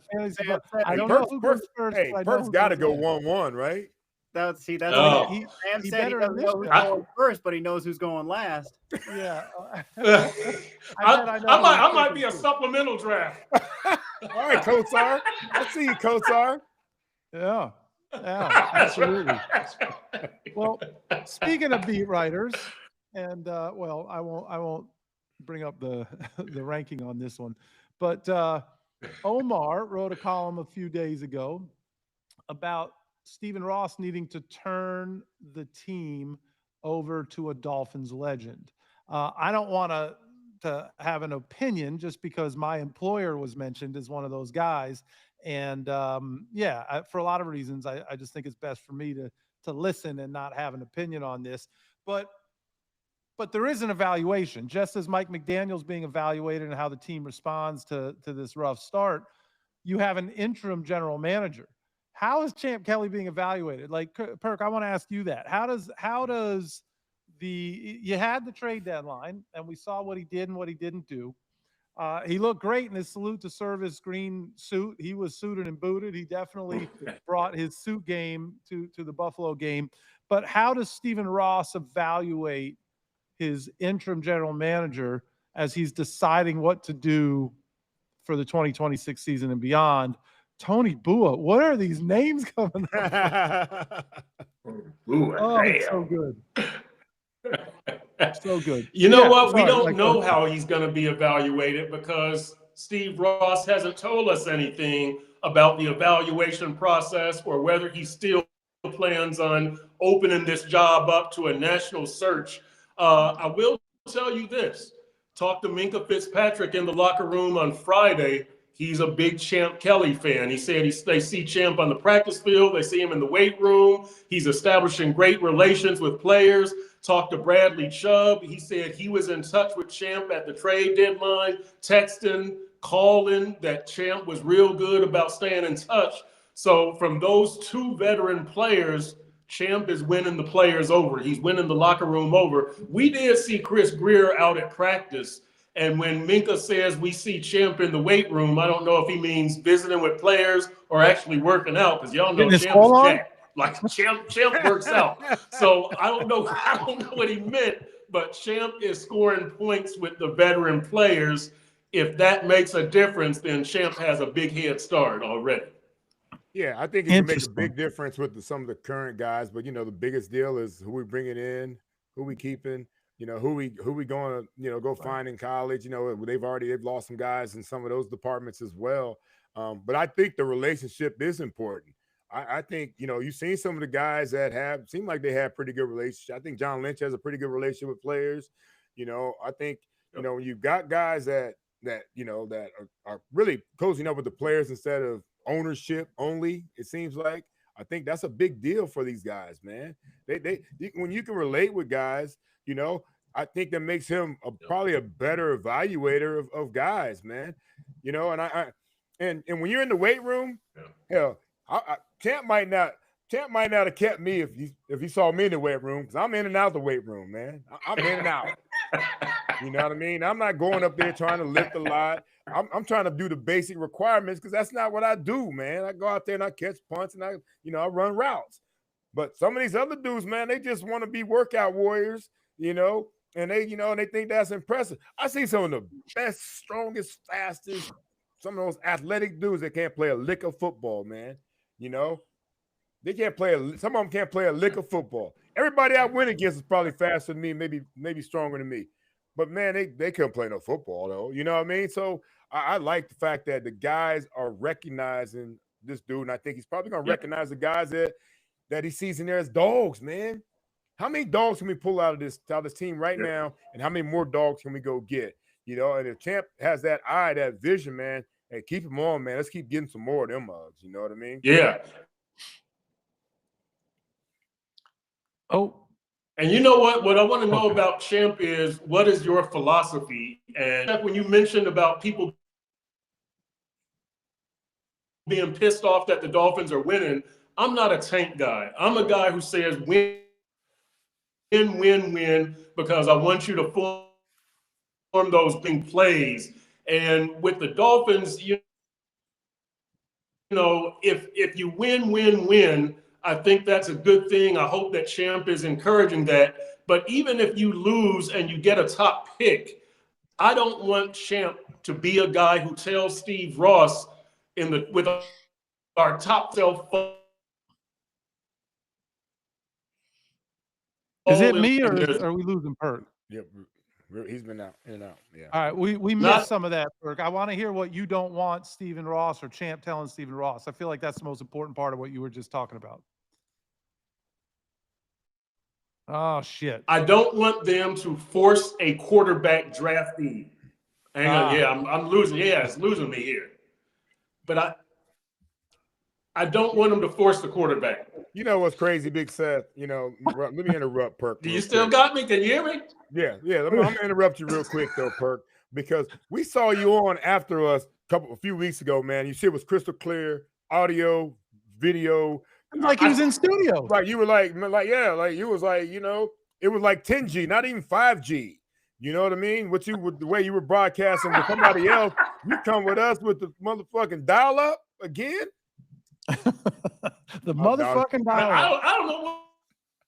I don't know who goes first. Hey, Perk's got to go 1-1, right? That's he Sam said he doesn't know who's going first, but he knows who's going last. Yeah. I might be a supplemental draft. All right, Kotsar. I see you, Kotsar. Yeah, absolutely. Well, speaking of beat writers, and I won't bring up the ranking on this one, but Omar wrote a column a few days ago about Stephen Ross needing to turn the team over to a Dolphins legend. I don't want to have an opinion just because my employer was mentioned as one of those guys. And for a lot of reasons, I just think it's best for me to listen and not have an opinion on this. But there is an evaluation, just as Mike McDaniel's being evaluated and how the team responds to this rough start. You have an interim general manager. How is Champ Kelly being evaluated? Like, Perk, I want to ask you that. How does you had the trade deadline, and we saw what he did and what he didn't do. He looked great in his salute to service green suit. He was suited and booted. He definitely brought his suit game to the Buffalo game. But how does Stephen Ross evaluate his interim general manager as he's deciding what to do for the 2026 season and beyond? Tony Bua, what are these names coming up? It's so good. So good. You know what? We don't know how he's going to be evaluated because Steve Ross hasn't told us anything about the evaluation process or whether he still plans on opening this job up to a national search. I will tell you this. Talked to Minka Fitzpatrick in the locker room on Friday. He's a big Champ Kelly fan. He said they see Champ on the practice field. They see him in the weight room. He's establishing great relations with players. Talked to Bradley Chubb. He said he was in touch with Champ at the trade deadline, texting, calling, that Champ was real good about staying in touch. So from those two veteran players, Champ is winning the players over. He's winning the locker room over. We did see Chris Greer out at practice. And when Minka says we see Champ in the weight room, I don't know if he means visiting with players or actually working out, because y'all know Champ is jacked. Like Champ works out. So I don't know what he meant, but Champ is scoring points with the veteran players. If that makes a difference, then Champ has a big head start already. Yeah, I think it can make a big difference with some of the current guys. But, the biggest deal is who we bringing in, who we keeping. Who we going to, go find in college. They've lost some guys in some of those departments as well. But I think the relationship is important. I think, you've seen some of the guys that seem like they have pretty good relationship. I think John Lynch has a pretty good relationship with players. I think, when you've got guys that are really cozying up with the players instead of ownership only, it seems like, I think that's a big deal for these guys, man. When you can relate with guys, I think that makes him probably a better evaluator of guys, man. And when you're in the weight room, hell, Champ might not have kept me if he saw me in the weight room, because I'm in and out the weight room, man. I'm in and out. You know what I mean? I'm not going up there trying to lift a lot. I'm trying to do the basic requirements, because that's not what I do, man. I go out there and I catch punts and I run routes. But some of these other dudes, man, they just want to be workout warriors, and they think that's impressive. I see some of the best, strongest, fastest, some of those athletic dudes that can't play a lick of football, man. They can't play some of them can't play a lick of football. Everybody I win against is probably faster than me, maybe stronger than me. But man, they couldn't play no football though. You know what I mean? So I like the fact that the guys are recognizing this dude, and I think he's probably gonna recognize the guys that he sees in there as dogs, man. How many dogs can we pull out of this team right now, and how many more dogs can we go get? And if Champ has that eye, that vision, man, hey, keep him on, man. Let's keep getting some more of them mugs. You know what I mean? Yeah. Oh. And you know what? What I want to know about Champ is, what is your philosophy? And when you mentioned about people being pissed off that the Dolphins are winning, I'm not a tank guy. I'm a guy who says win, because I want you to form those big plays. And with the Dolphins, if you win, I think that's a good thing. I hope that Champ is encouraging that. But even if you lose and you get a top pick, I don't want Champ to be a guy who tells Steve Ross with our top self. Is it me, or are we losing Perk? Yep. He's been out in and out. Yeah. All right. We missed some of that, Perk. I want to hear what you don't want Stephen Ross or Champ telling Stephen Ross. I feel like that's the most important part of what you were just talking about. Oh, shit. I don't want them to force a quarterback draftee. Hang on. Yeah, I'm losing. Yeah, it's losing me here. But I don't want them to force the quarterback. You know what's crazy, Big Seth? Let me interrupt Perk. Do you still got me? Can you hear me? Yeah. I'm going to interrupt you real quick, though, Perk, because we saw you on after us a few weeks ago, man. You said it was crystal clear, audio, video. Like he was in studio. Right. You were like, you was like, it was like 10G, not even 5G. You know what I mean? With the way you were broadcasting with somebody else, you come with us with the motherfucking dial-up again? The motherfucking dial-up. I don't know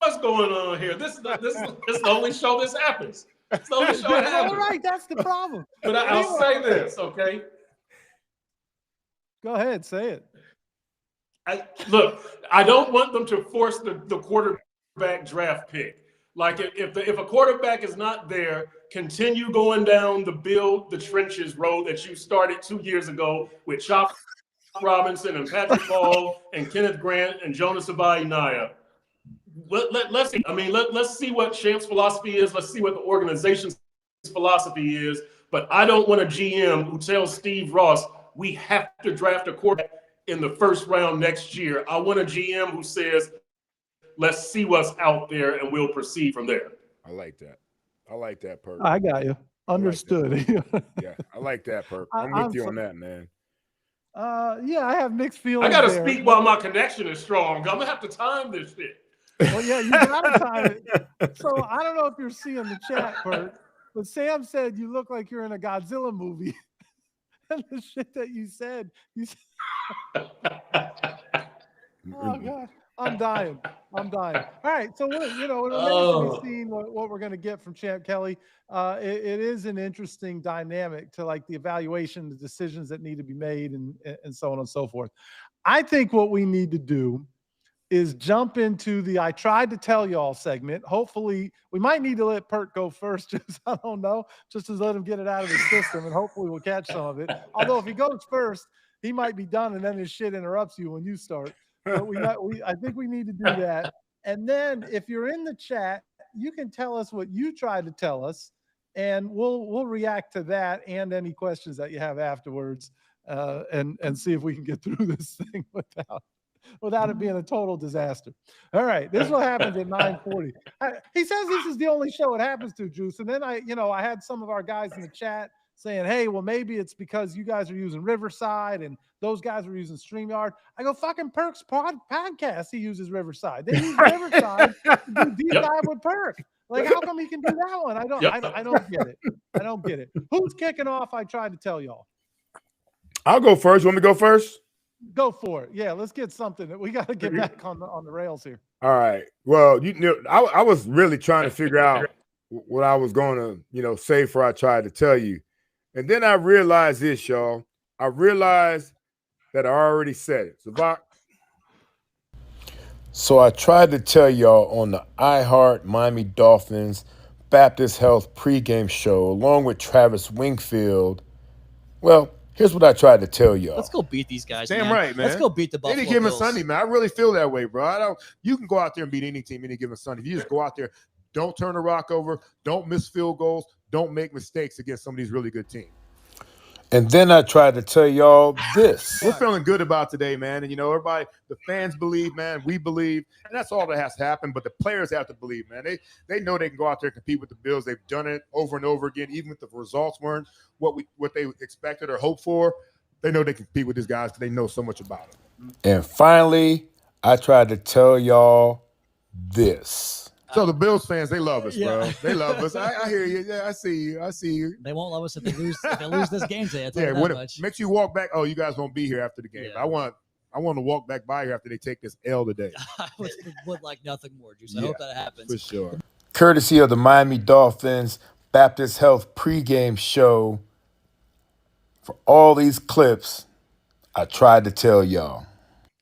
what's going on here. This is the only show this happens. It's the only show that happens. All right, that's the problem. But I'll say this, okay? Go ahead, say it. Look, I don't want them to force the quarterback draft pick. Like if a quarterback is not there, continue going down the build the trenches road that you started 2 years ago with Chop Robinson and Patrick Hall and Kenneth Grant and Jonas Abai-Naya. Let's see. Let's see what Champ's philosophy is. Let's see what the organization's philosophy is. But I don't want a GM who tells Steve Ross we have to draft a quarterback in the first round next year. I want a GM who says, let's see what's out there and we'll proceed from there. I like that, Perk. I got you. Understood. Yeah, I like that, Perk. I'm with you on that, man. Yeah, I have mixed feelings. I got to speak while my connection is strong. I'm going to have to time this shit. Well, yeah, you got to time it. So I don't know if you're seeing the chat, Perk, but Sam said you look like you're in a Godzilla movie. And the shit that you said. Oh, God. I'm dying. All right. So, it remains to be seen what we're going to get from Champ Kelly. It is an interesting dynamic to like the evaluation, the decisions that need to be made, and so on and so forth. I think what we need to do is jump into the I tried to tell y'all segment. Hopefully, we might need to let Perk go first, just to let him get it out of his system, and hopefully we'll catch some of it. Although if he goes first, he might be done, and then his shit interrupts you when you start. But I think we need to do that. And then if you're in the chat, you can tell us what you tried to tell us, and we'll react to that and any questions that you have afterwards, and see if we can get through this thing without it being a total disaster. All right, this is what happens at 9:40. He says this is the only show it happens to, Juice. And then I had some of our guys in the chat saying, hey, well, maybe it's because you guys are using Riverside and those guys are using StreamYard. I go, fucking Perk's podcast, he uses Riverside. They use Riverside to do deep dive with Perk. Like, how come he can do that one? I don't get it. I don't get it. Who's kicking off? I tried to tell y'all. I'll go first. You want me to go first? Go for it. Yeah, let's get something. We got to get back on the rails here. All right. Well, I was really trying to figure out what I was going to, say before I tried to tell you. And then I realized this, y'all. I realized that I already said it. Sevach. So I tried to tell y'all on the iHeart Miami Dolphins Baptist Health pregame show, along with Travis Wingfield. Well, here's what I tried to tell y'all. Let's go beat these guys. Damn right, man. Let's go beat the Buffalo Any given Bills. Sunday, man. I really feel that way, bro. You can go out there and beat any team any given Sunday. If you just go out there, don't turn the rock over, don't miss field goals, don't make mistakes against some of these really good teams. And then I tried to tell y'all this. We're feeling good about today, man. And, everybody, the fans believe, man. We believe. And that's all that has to happen. But the players have to believe, man. They know they can go out there and compete with the Bills. They've done it over and over again, even if the results weren't what they expected or hoped for. They know they can compete with these guys because they know so much about it. And finally, I tried to tell y'all this. So the Bills fans, they love us, bro. They love us. I hear you. Yeah, I see you. They won't love us if they lose this game today. It makes you walk back. Oh, you guys won't be here after the game. Yeah. I want to walk back by here after they take this L today. I would like nothing more, Juice. I hope that happens. For sure. Courtesy of the Miami Dolphins Baptist Health pregame show. For all these clips, I tried to tell y'all.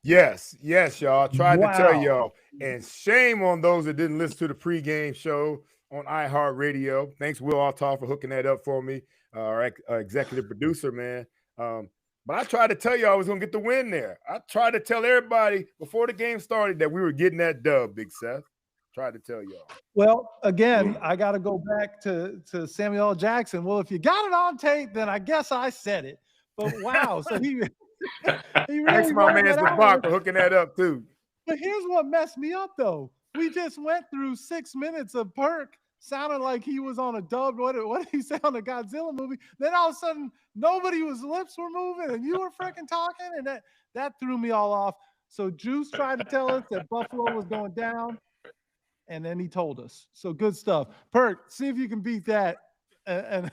Yes, y'all. I tried to tell y'all. And shame on those that didn't listen to the pregame show on iHeartRadio. Thanks, Will Altar, for hooking that up for me, our executive producer, man. But I tried to tell y'all I was going to get the win there. I tried to tell everybody before the game started that we were getting that dub, Big Seth. Tried to tell y'all. Well, again, I got to go back to Samuel L. Jackson. Well, if you got it on tape, then I guess I said it. But wow, so he really thanks, my man, Sevach, for hooking that up too. But here's what messed me up, though. We just went through 6 minutes of Perk sounding like he was on a dubbed, what did he say on a Godzilla movie? Then all of a sudden, lips were moving, and you were freaking talking, and that threw me all off. So Juice tried to tell us that Buffalo was going down, and then he told us. So good stuff. Perk, see if you can beat that. And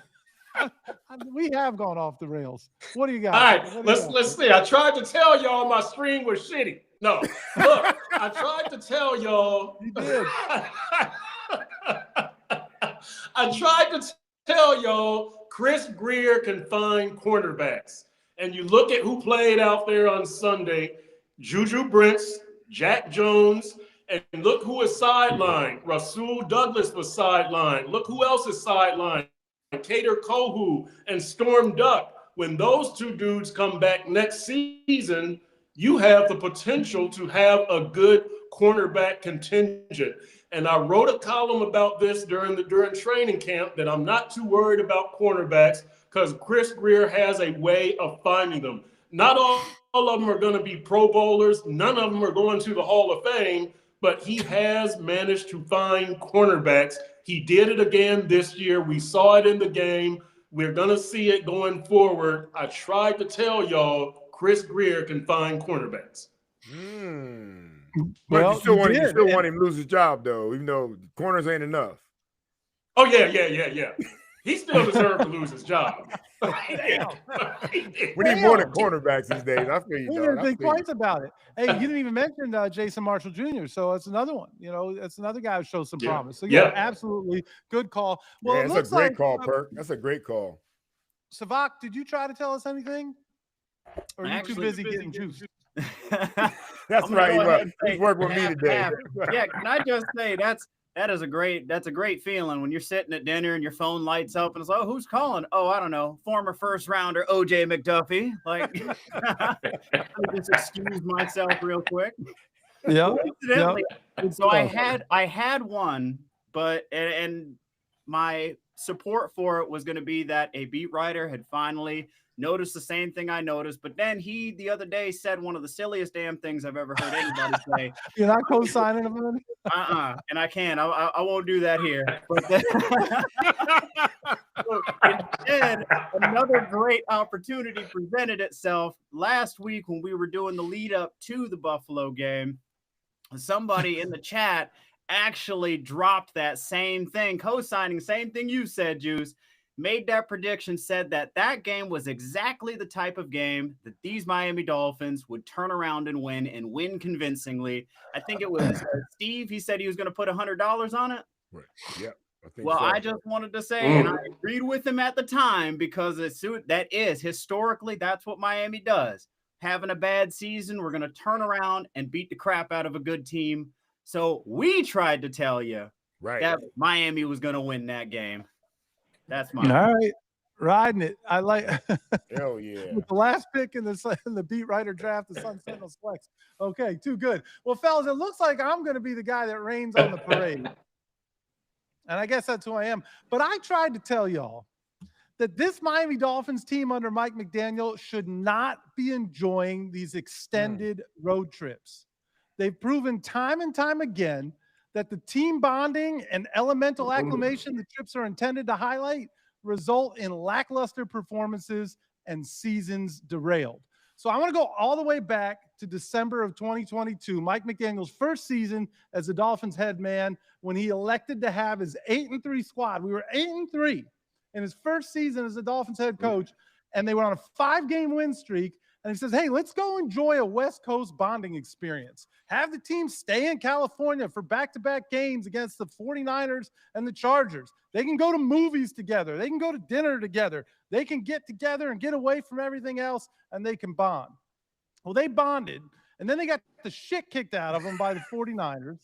we have gone off the rails. What do you got? All right, let's see. I tried to tell y'all my stream was shitty. No, look, I tried to tell y'all. You did. I tried to tell y'all Chris Grier can find cornerbacks. And you look at who played out there on Sunday, Juju Brents, Jack Jones, and look who is sidelined. Rasul Douglas was sidelined. Look who else is sidelined. Kader Kohu and Storm Duck. When those two dudes come back next season, you have the potential to have a good cornerback contingent. And I wrote a column about this during training camp that I'm not too worried about cornerbacks because Chris Grier has a way of finding them. Not all of them are going to be Pro Bowlers. None of them are going to the Hall of Fame, but he has managed to find cornerbacks. He did it again this year. We saw it in the game. We're going to see it going forward. I tried to tell y'all Chris Grier can find cornerbacks. But you still want him to lose his job, though, even though corners ain't enough. Oh, yeah. He still deserves to lose his job. We need more than cornerbacks these days. I feel you. We didn't think twice about it. Hey, you didn't even mention Jason Marshall Jr., so that's another one. That's another guy who shows some promise. So, absolutely good call. Well, that's a great call, Perk. That's a great call. Sevach, did you try to tell us anything? Or are you too busy getting juice? That's right. He's working with me today. Yeah, can I just say That's a great feeling when you're sitting at dinner and your phone lights up and it's like, oh, who's calling? Oh, I don't know. Former first rounder OJ McDuffie. Like, let me just excuse myself real quick. Yeah. Incidentally, so I had one, but and my support for it was going to be that a beat writer had finally noticed the same thing I noticed, but then he the other day said one of the silliest damn things I've ever heard anybody say. You're not co-signing him? And I can't. I won't do that here. But instead, another great opportunity presented itself last week when we were doing the lead up to the Buffalo game. Somebody in the chat actually dropped that same thing, co-signing, same thing you said, Juice. Made that prediction, said that game was exactly the type of game that these Miami Dolphins would turn around and win convincingly. I think it was Steve. He said he was going to put $100 on it. Right. Yep. I just wanted to say, and I agreed with him at the time because that is historically, that's what Miami does. Having a bad season, we're going to turn around and beat the crap out of a good team. So we tried to tell you that Miami was going to win that game. That's mine. All right. Riding it. I like hell yeah. With the last pick in the beat writer draft, the Sun Sentinels flex. Okay, too good. Well, fellas, it looks like I'm going to be the guy that rains on the parade. And I guess that's who I am. But I tried to tell y'all that this Miami Dolphins team under Mike McDaniel should not be enjoying these extended road trips. They've proven time and time again that the team bonding and elemental acclimation the trips are intended to highlight result in lackluster performances and seasons derailed. So I want to go all the way back to December of 2022, Mike McDaniel's first season as the Dolphins head man, when he elected to have his 8-3 squad. We were 8-3 in his first season as the Dolphins head coach, and they were on a 5-game win streak. And he says, hey, let's go enjoy a West Coast bonding experience. Have the team stay in California for back-to-back games against the 49ers and the Chargers. They can go to movies together. They can go to dinner together. They can get together and get away from everything else, and they can bond. Well, they bonded, and then they got the shit kicked out of them by the 49ers.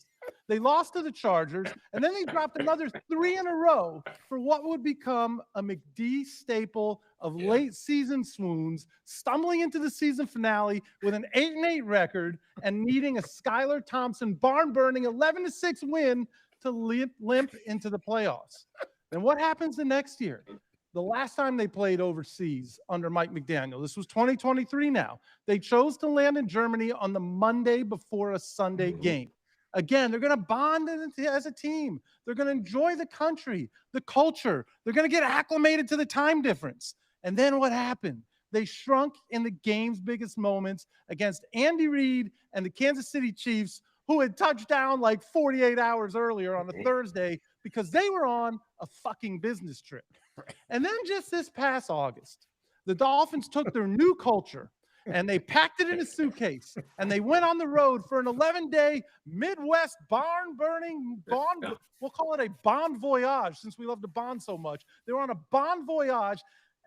They lost to the Chargers, and then they dropped another 3 in a row for what would become a McD staple of late season swoons, stumbling into the season finale with an 8-8 record and needing a Skylar Thompson barn-burning 11-6 win to limp into the playoffs. And what happens the next year? The last time they played overseas under Mike McDaniel, this was 2023 now, they chose to land in Germany on the Monday before a Sunday game. Again, they're going to bond as a team. They're going to enjoy the country, the culture. They're going to get acclimated to the time difference. And then what happened? They shrunk in the game's biggest moments against Andy Reid and the Kansas City Chiefs, who had touched down like 48 hours earlier on a Thursday because they were on a fucking business trip. And then just this past August, the Dolphins took their new culture and they packed it in a suitcase, and they went on the road for an 11-day Midwest barn-burning bond. We'll call it a bon voyage since we love to bond so much. They were on a bon voyage,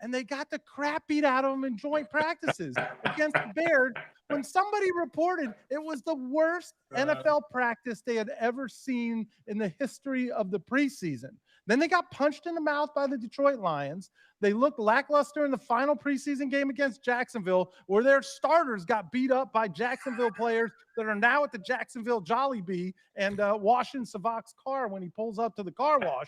and they got the crap beat out of them in joint practices against the Bears when somebody reported it was the worst NFL practice they had ever seen in the history of the preseason. Then they got punched in the mouth by the Detroit Lions. They looked lackluster in the final preseason game against Jacksonville, where their starters got beat up by Jacksonville players that are now at the Jacksonville Jollibee and washing Sevach's car when he pulls up to the car wash.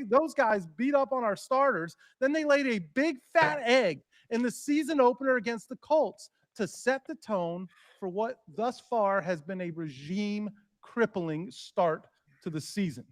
Those guys beat up on our starters. Then they laid a big fat egg in the season opener against the Colts to set the tone for what thus far has been a regime-crippling start to the season.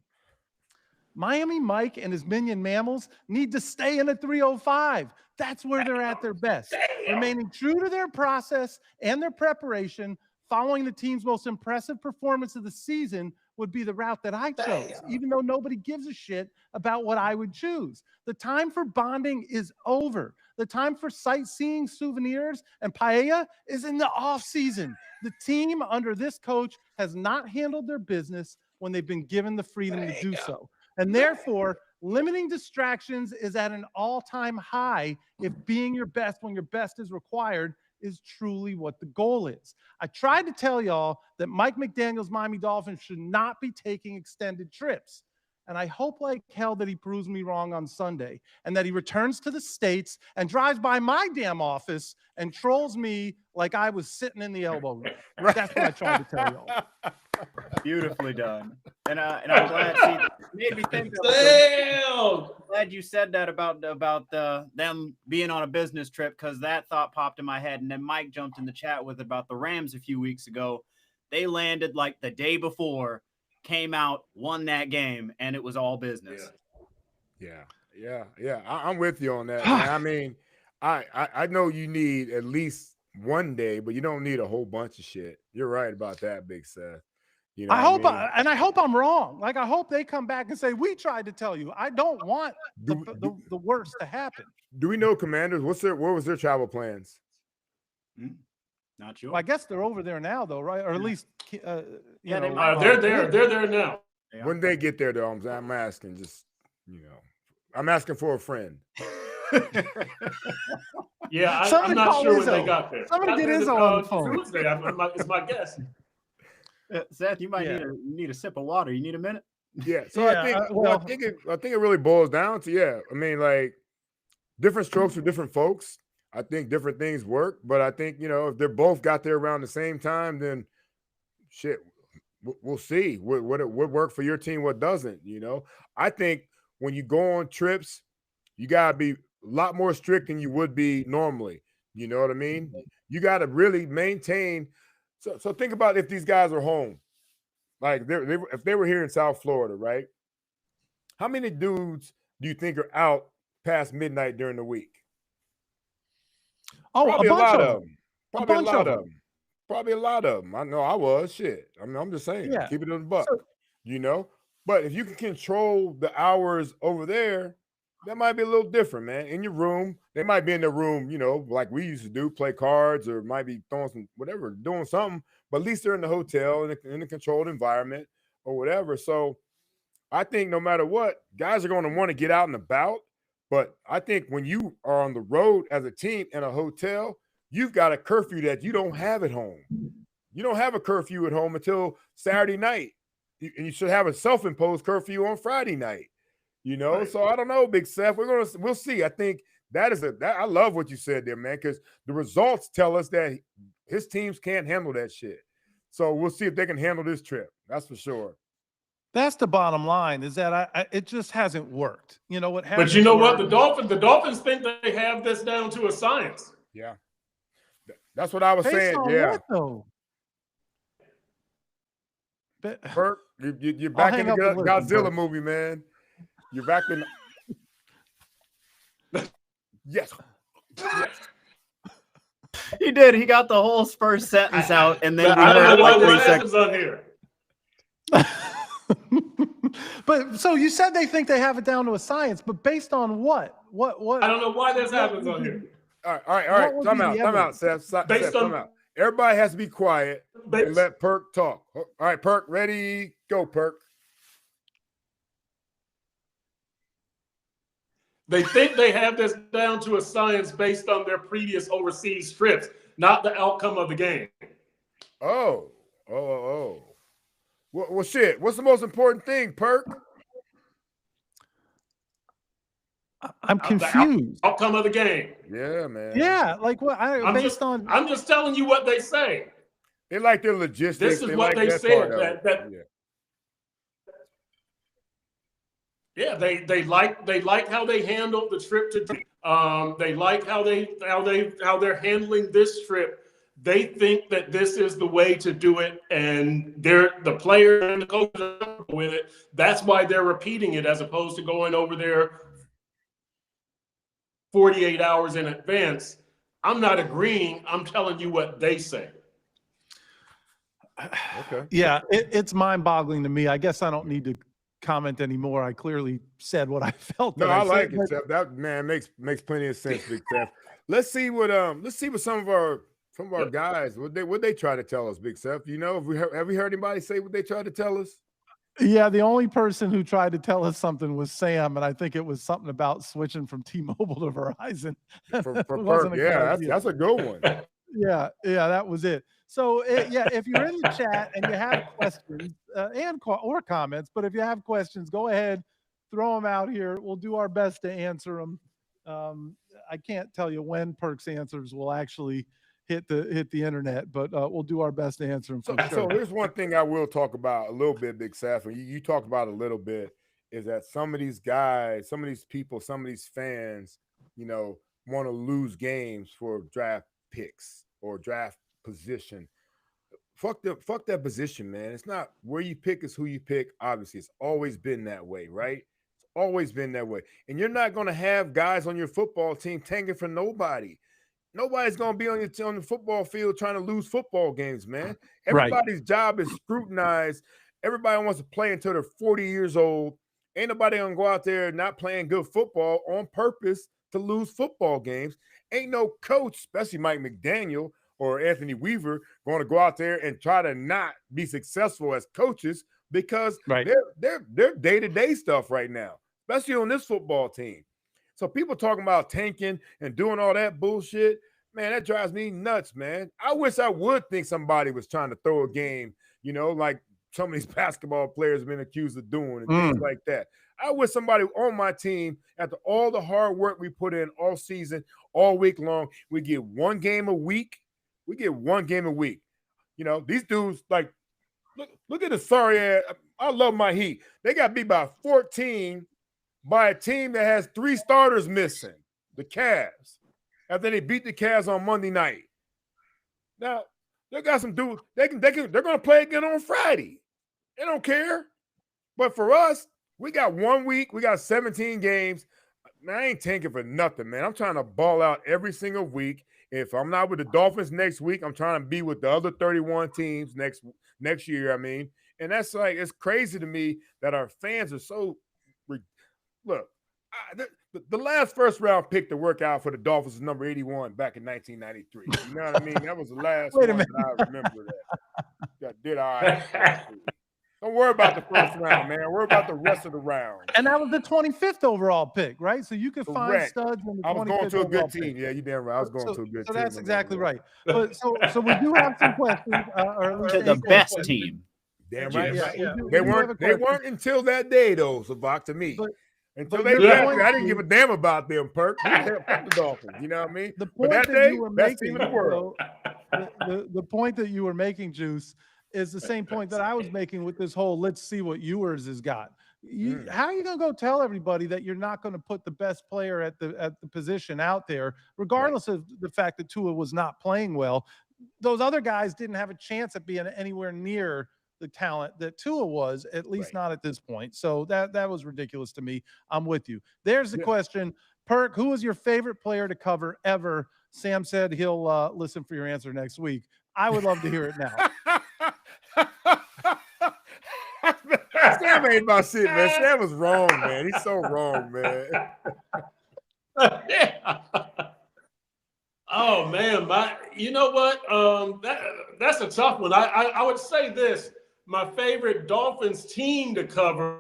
Miami Mike and his minion mammals need to stay in a 305. That's where they're at their best. Remaining true to their process and their preparation, following the team's most impressive performance of the season would be the route that I chose, even though nobody gives a shit about what I would choose. The time for bonding is over. The time for sightseeing, souvenirs, and paella is in the off-season. The team under this coach has not handled their business when they've been given the freedom to do so. And therefore, limiting distractions is at an all-time high if being your best when your best is required is truly what the goal is. I tried to tell y'all that Mike McDaniel's Miami Dolphins should not be taking extended trips. And I hope like hell that he proves me wrong on Sunday and that he returns to the States and drives by my damn office and trolls me like I was sitting in the Elbo Room. That's what I tried to tell y'all. Beautifully done. And I'm glad she made me think of Damn! glad you said that about them being on a business trip, because that thought popped in my head. And then Mike jumped in the chat with about the Rams a few weeks ago. They landed like the day before, came out, won that game, and it was all business. Yeah. I'm with you on that, man. I mean, I know you need at least one day, but you don't need a whole bunch of shit. You're right about that, Big Seth. You know, I hope I'm wrong. Like, I hope they come back and say, we tried to tell you. I don't want the worst to happen. Do we know Commanders? What was their travel plans? Not sure. Well, I guess they're over there now, though, right? Or at least, they're there. They're there now. When they get there, though, I'm asking. Just I'm asking for a friend. Yeah, I'm not sure when they got there. Somebody get Izzo on the phone. Tuesday, it's my guess. Seth, you might need a sip of water. You need a minute? Yeah. So I think it really boils down to I mean, like, different strokes for different folks. I think different things work, but I think if they're both got there around the same time, then shit, we'll see what worked for your team, what doesn't. I think when you go on trips, you gotta be a lot more strict than you would be normally. You know what I mean? You got to really maintain. So think about if these guys are home, like if they were here in South Florida, right? How many dudes do you think are out past midnight during the week? Oh, probably a bunch of them. Probably a lot of them. Probably a lot of them. I know I was. Shit. I mean, I'm just saying. Yeah. Keep it in the buck. But if you can control the hours over there, that might be a little different, man. In your room, they might be in their room, like we used to do, play cards, or might be throwing some whatever, doing something. But at least they're in the hotel in a controlled environment or whatever. So I think no matter what, guys are going to want to get out and about. But I think when you are on the road as a team in a hotel, you've got a curfew that you don't have at home. You don't have a curfew at home until Saturday night. And you should have a self-imposed curfew on Friday night. Right. So I don't know, Big Seth. We'll see. I think I love what you said there, man, because the results tell us that his teams can't handle that shit. So we'll see if they can handle this trip. That's for sure. That's the bottom line, is that it just hasn't worked. What happened? But you know what? The Dolphins think they have this down to a science. Yeah. That's what I was saying. Yeah. What, though? Perk, you're back in the Godzilla movie, man. You're back in. Yes. He did. He got the whole first sentence out, and then I don't know why this happens on here. But so you said they think they have it down to a science, but based on what? What? I don't know why this happens on here. All right. Time out, Seth. Time out. Everybody has to be quiet and let Perk talk. All right, Perk, ready? Go, Perk. They think they have this down to a science based on their previous overseas trips, not the outcome of the game. Oh. Well, shit. What's the most important thing, Perk? I'm confused. The outcome of the game. Yeah, man. Yeah, like what? I'm just telling you what they say. They like their logistics. This is what they said. They like how they handled the trip to. They like how they're handling this trip. They think that this is the way to do it, and the players and the coaches are with it. That's why they're repeating it as opposed to going over there 48 hours in advance. I'm not agreeing. I'm telling you what they say. Okay. Yeah, it's mind-boggling to me. I guess I don't need to comment anymore. I clearly said what I felt. No, I like it, Seth. That man makes plenty of sense, Big Seth. Let's see what some of our guys what they try to tell us, Big Seth. Have we heard anybody say what they tried to tell us? Yeah, the only person who tried to tell us something was Sam, and I think it was something about switching from T-Mobile to Verizon. For Perk, yeah, that's a good one. Yeah, that was it. So, if you're in the chat and you have questions or comments, but if you have questions, go ahead, throw them out here. We'll do our best to answer them. I can't tell you when Perk's answers will actually hit the internet, but we'll do our best to answer them for sure. So here's one thing I will talk about a little bit, Big Seth. You talked about a little bit is that some of these guys, some of these people, some of these fans, want to lose games for draft picks or draft position. Fuck that position, man. It's not where you pick, is who you pick. Obviously, it's always been that way, right? It's always been that way. And you're not going to have guys on your football team tanking for nobody. Nobody's going to be on the football field trying to lose football games, man. Everybody's job is scrutinized. Everybody wants to play until they're 40 years old. Ain't nobody going to go out there not playing good football on purpose to lose football games. Ain't no coach, especially Mike McDaniel or Anthony Weaver, going to go out there and try to not be successful as coaches because they're day-to-day stuff right now, especially on this football team. So people talking about tanking and doing all that bullshit, man, that drives me nuts, man. I wish I would think somebody was trying to throw a game, like some of these basketball players have been accused of doing and things like that. I wish somebody on my team, after all the hard work we put in all season, all week long, we get one game a week. We get one game a week. These dudes, like, look at the sorry ass. I love my Heat. They got beat by 14 by a team that has 3 starters missing, the Cavs, after they beat the Cavs on Monday night. Now, they got some dudes, they're going to play again on Friday. They don't care. But for us, we got 1 week, we got 17 games. Man, I ain't tanking for nothing, man. I'm trying to ball out every single week. If I'm not with the Dolphins next week, I'm trying to be with the other 31 teams next year, I mean. And that's like, it's crazy to me that our fans are so look, the last first-round pick to work out for the Dolphins is number 81 back in 1993. You know what I mean? That was the last one that I remember that did all right. Don't worry about the first round, man. Worry about the rest of the round. And that was the 25th overall pick, right? So you could find studs in the 25th. I was going to a good team. Pick. Yeah, you damn right. I was going to a good team. So that's exactly right. But so we do have some questions. To the best team. Damn right. Yeah. They weren't until that day, though, Sevach, to me. Until they left, I didn't give a damn about them, Perk. The Dolphins, you know what I mean? The point that day, best team in the world. The point that you were making, Juice, is the same point that I was making with this whole let's see what yours has got. How are you going to go tell everybody that you're not going to put the best player at the position out there, regardless of the fact that Tua was not playing well? Those other guys didn't have a chance at being anywhere near the talent that Tua was, at least not at this point. So that was ridiculous to me. I'm with you. There's the question. Perk, who is your favorite player to cover ever? Sam said he'll listen for your answer next week. I would love to hear it now. Sam ain't my shit, man. Sam was wrong, man. He's so wrong, man. Oh man, you know what? That's a tough one. I would say this. My favorite Dolphins team to cover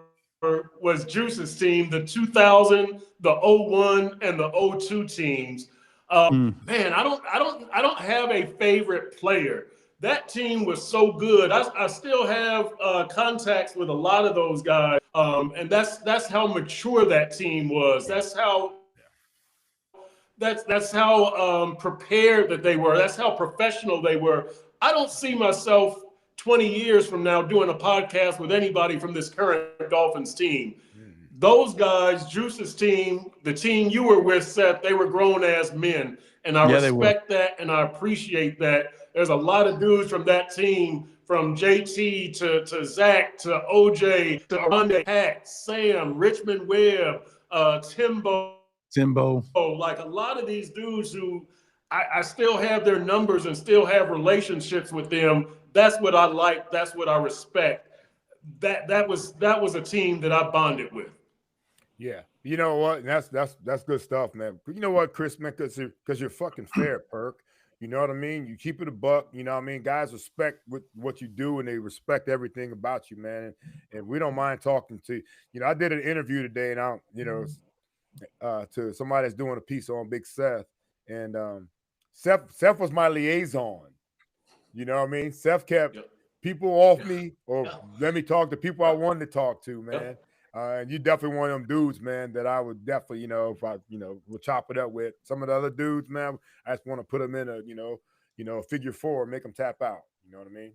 was Juice's team, the 2000, the 01, and the 02 teams. Man, I don't have a favorite player. That team was so good. I still have contacts with a lot of those guys, and that's how mature that team was. That's how prepared that they were. That's how professional they were. I don't see myself 20 years from now doing a podcast with anybody from this current Dolphins team. Those guys, Juice's team, the team you were with, Seth, they were grown as men. And I respect that and I appreciate that. There's a lot of dudes from that team, from JT to Zach to OJ to Armando Hack, Sam, Richmond Webb, Timbo. Like a lot of these dudes who I still have their numbers and still have relationships with them. That's what I like. That's what I respect. That was a team that I bonded with. Yeah. You know what? That's good stuff, man. You know what, Chris, man, because you're fucking fair, Perk. You know what I mean? You keep it a buck. You know what I mean? Guys respect what you do, and they respect everything about you, man. And we don't mind talking to you. You know, I did an interview today, and to somebody that's doing a piece on Big Seth, and Seth was my liaison. You know what I mean? Seth kept people off me or let me talk to people I wanted to talk to, man. And you definitely one of them dudes, man, that I would definitely, if I, will chop it up with. Some of the other dudes, man, I just want to put them in a, figure four, make them tap out. You know what I mean?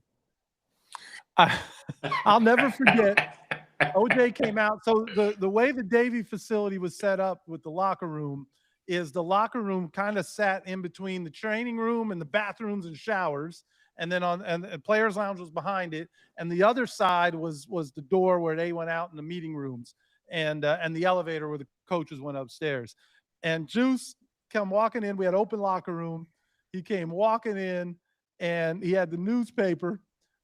I'll never forget. OJ came out. So the way the Davie facility was set up with the locker room is the locker room kind of sat in between the training room and the bathrooms and showers. And then and the players' lounge was behind it, and the other side was the door where they went out in the meeting rooms, and the elevator where the coaches went upstairs. And Juice come walking in. We had open locker room. He came walking in, and he had the newspaper.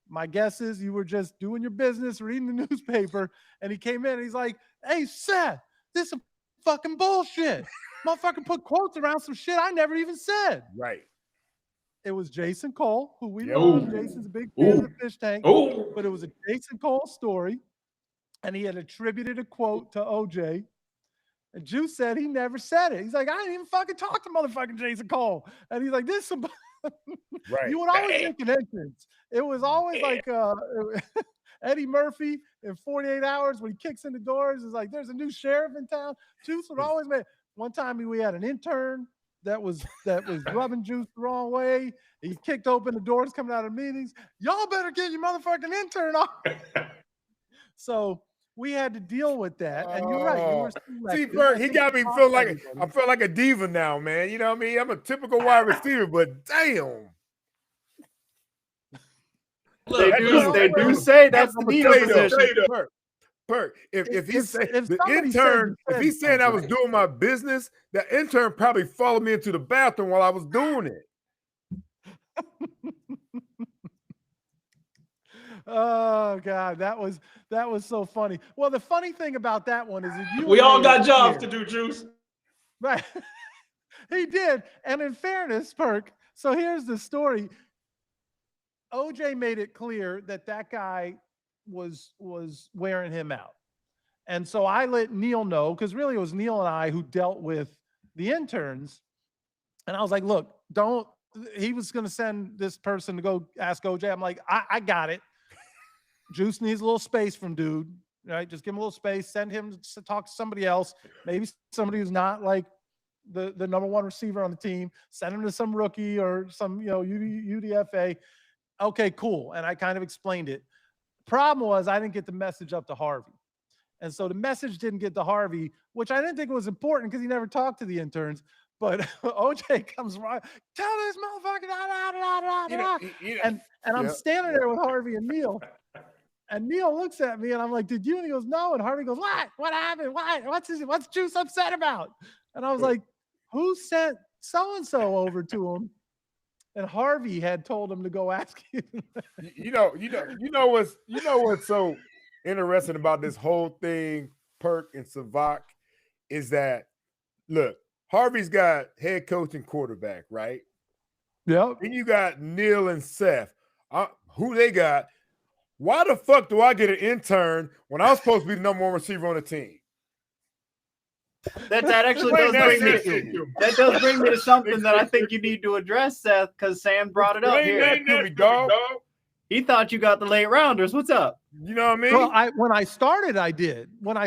My guess is you were just doing your business, reading the newspaper, and he came in. And he's like, "Hey, Seth, this is fucking bullshit. Motherfucker put quotes around some shit I never even said." Right. It was Jason Cole, who we love. Jason's a big fan of the fish tank. But it was a Jason Cole story, and he had attributed a quote to OJ. And Juice said he never said it. He's like, I didn't even fucking talk to motherfucking Jason Cole. And he's like, this is some right. You would always make an entrance. It was always like Eddie Murphy in 48 Hours when he kicks in the doors. It's like, there's a new sheriff in town. Juice would always make. One time we had an intern that was rubbing Juice the wrong way. He kicked open the doors coming out of meetings. Y'all better get your motherfucking intern off. So we had to deal with that. And you're right. You were see, Perk, he got me feel like I feel like a diva now, man. You know what I mean? I'm a typical wide receiver, but damn. Look, they do say that's the diva position. Perk, if he's saying the intern, if he's saying I was doing my business, the intern probably followed me into the bathroom while I was doing it. Oh God, that was so funny. Well, the funny thing about that one is that we all got jobs to do, Juice. Right. He did. And in fairness, Perk, so here's the story. OJ made it clear that guy was wearing him out. And so I let Neil know, because really it was Neil and I who dealt with the interns. And I was like, look, he was going to send this person to go ask OJ. I'm like, I got it. Juice needs a little space from dude, right? Just give him a little space, send him to talk to somebody else, maybe somebody who's not like the number one receiver on the team, send him to some rookie or some, UDFA. Okay, cool. And I kind of explained it. Problem was I didn't get the message up to Harvey. And so the message didn't get to Harvey, which I didn't think was important because he never talked to the interns. But OJ comes right, tell this motherfucker, and I'm standing there with Harvey and Neil. And Neil looks at me and I'm like, did you? And he goes, no. And Harvey goes, what? What happened? What's Juice upset about? And I was like, who sent so-and-so over to him? And Harvey had told him to go ask him. You know what's so interesting about this whole thing, Perk and Sevach, is that look, Harvey's got head coach and quarterback, right? Yep. Then you got Neil and Seth. Who they got? Why the fuck do I get an intern when I was supposed to be the number one receiver on the team? That actually does bring me to something that I think you need to address, Seth, because Sam brought it up here. He thought you got the late rounders. What's up? You know what I mean? Well, when I started, I did. I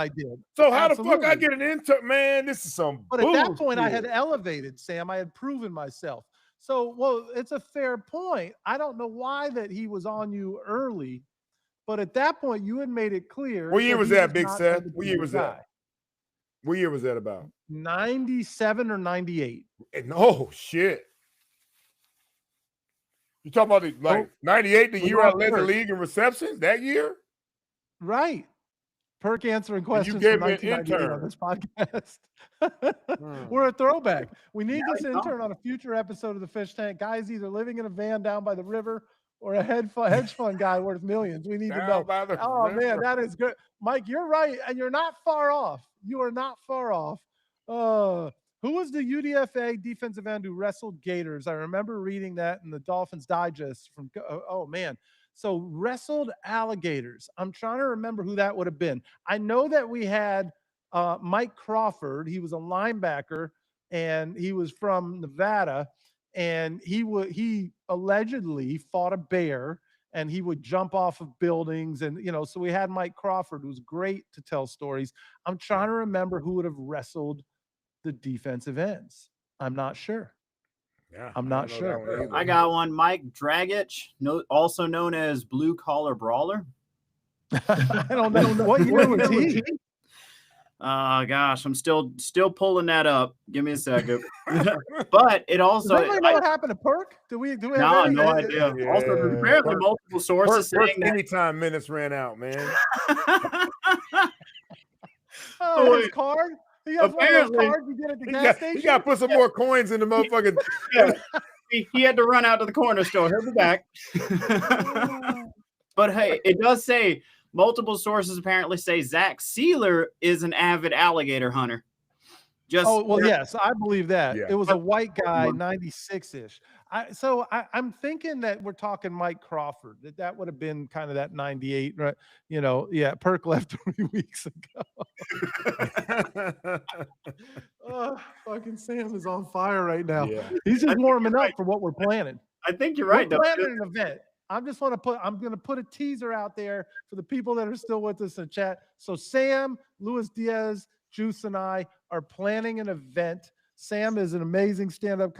did. So how the fuck I get an intern? Man, this is some But bullshit. At that point, I had elevated, Sam. I had proven myself. So, well, it's a fair point. I don't know why that he was on you early, but at that point, you had made it clear. What year was that, Big Seth? What year was that? What year was that about? 97 or 98. Oh, shit. You talking about 98, the year I led the league in receptions that year? Right. Perk answering questions from 1998 on this podcast. We're a throwback. We need this intern on a future episode of the Fish Tank. Guy's either living in a van down by the river or a hedge fund guy worth millions. We need to know. Oh, man, that is good. Mike, you're right, and you're not far off. You are not far off. Who was the UDFA defensive end who wrestled Gators? I remember reading that in the Dolphins Digest from, oh, man. So wrestled alligators. I'm trying to remember who that would have been. I know that we had Mike Crawford. He was a linebacker, and he was from Nevada. and he allegedly fought a bear, and he would jump off of buildings, and so we had Mike Crawford, who's great to tell stories. I'm trying to remember who would have wrestled the defensive ends. I'm not sure. Yeah, I'm not sure. I got one. Mike Dragich, also known as Blue Collar Brawler. I don't know what year was he. Gosh, I'm still pulling that up. Give me a second. But it also. Does anybody know what happened to Perk? Do we no idea. Yeah. Also, there's apparently multiple sources saying that anytime minutes ran out, man. His card. He has one of those cards you get at the gas station. He got to put some more coins in the motherfucking. He had to run out to the corner store. He'll be back. But hey, it does say multiple sources apparently say Zach Sealer is an avid alligator hunter. Yes, I believe that. Yeah. It was a white guy, 96-ish. I'm thinking that we're talking Mike Crawford. That would have been kind of that 98, right? Perk left 3 weeks ago. Fucking Sam is on fire right now. Yeah. He's just warming up for what we're planning. I think you're right. We're planning an event. I'm going to put a teaser out there for the people that are still with us in chat. So Sam, Luis Diaz, Juice, and I are planning an event. Sam is an amazing stand-up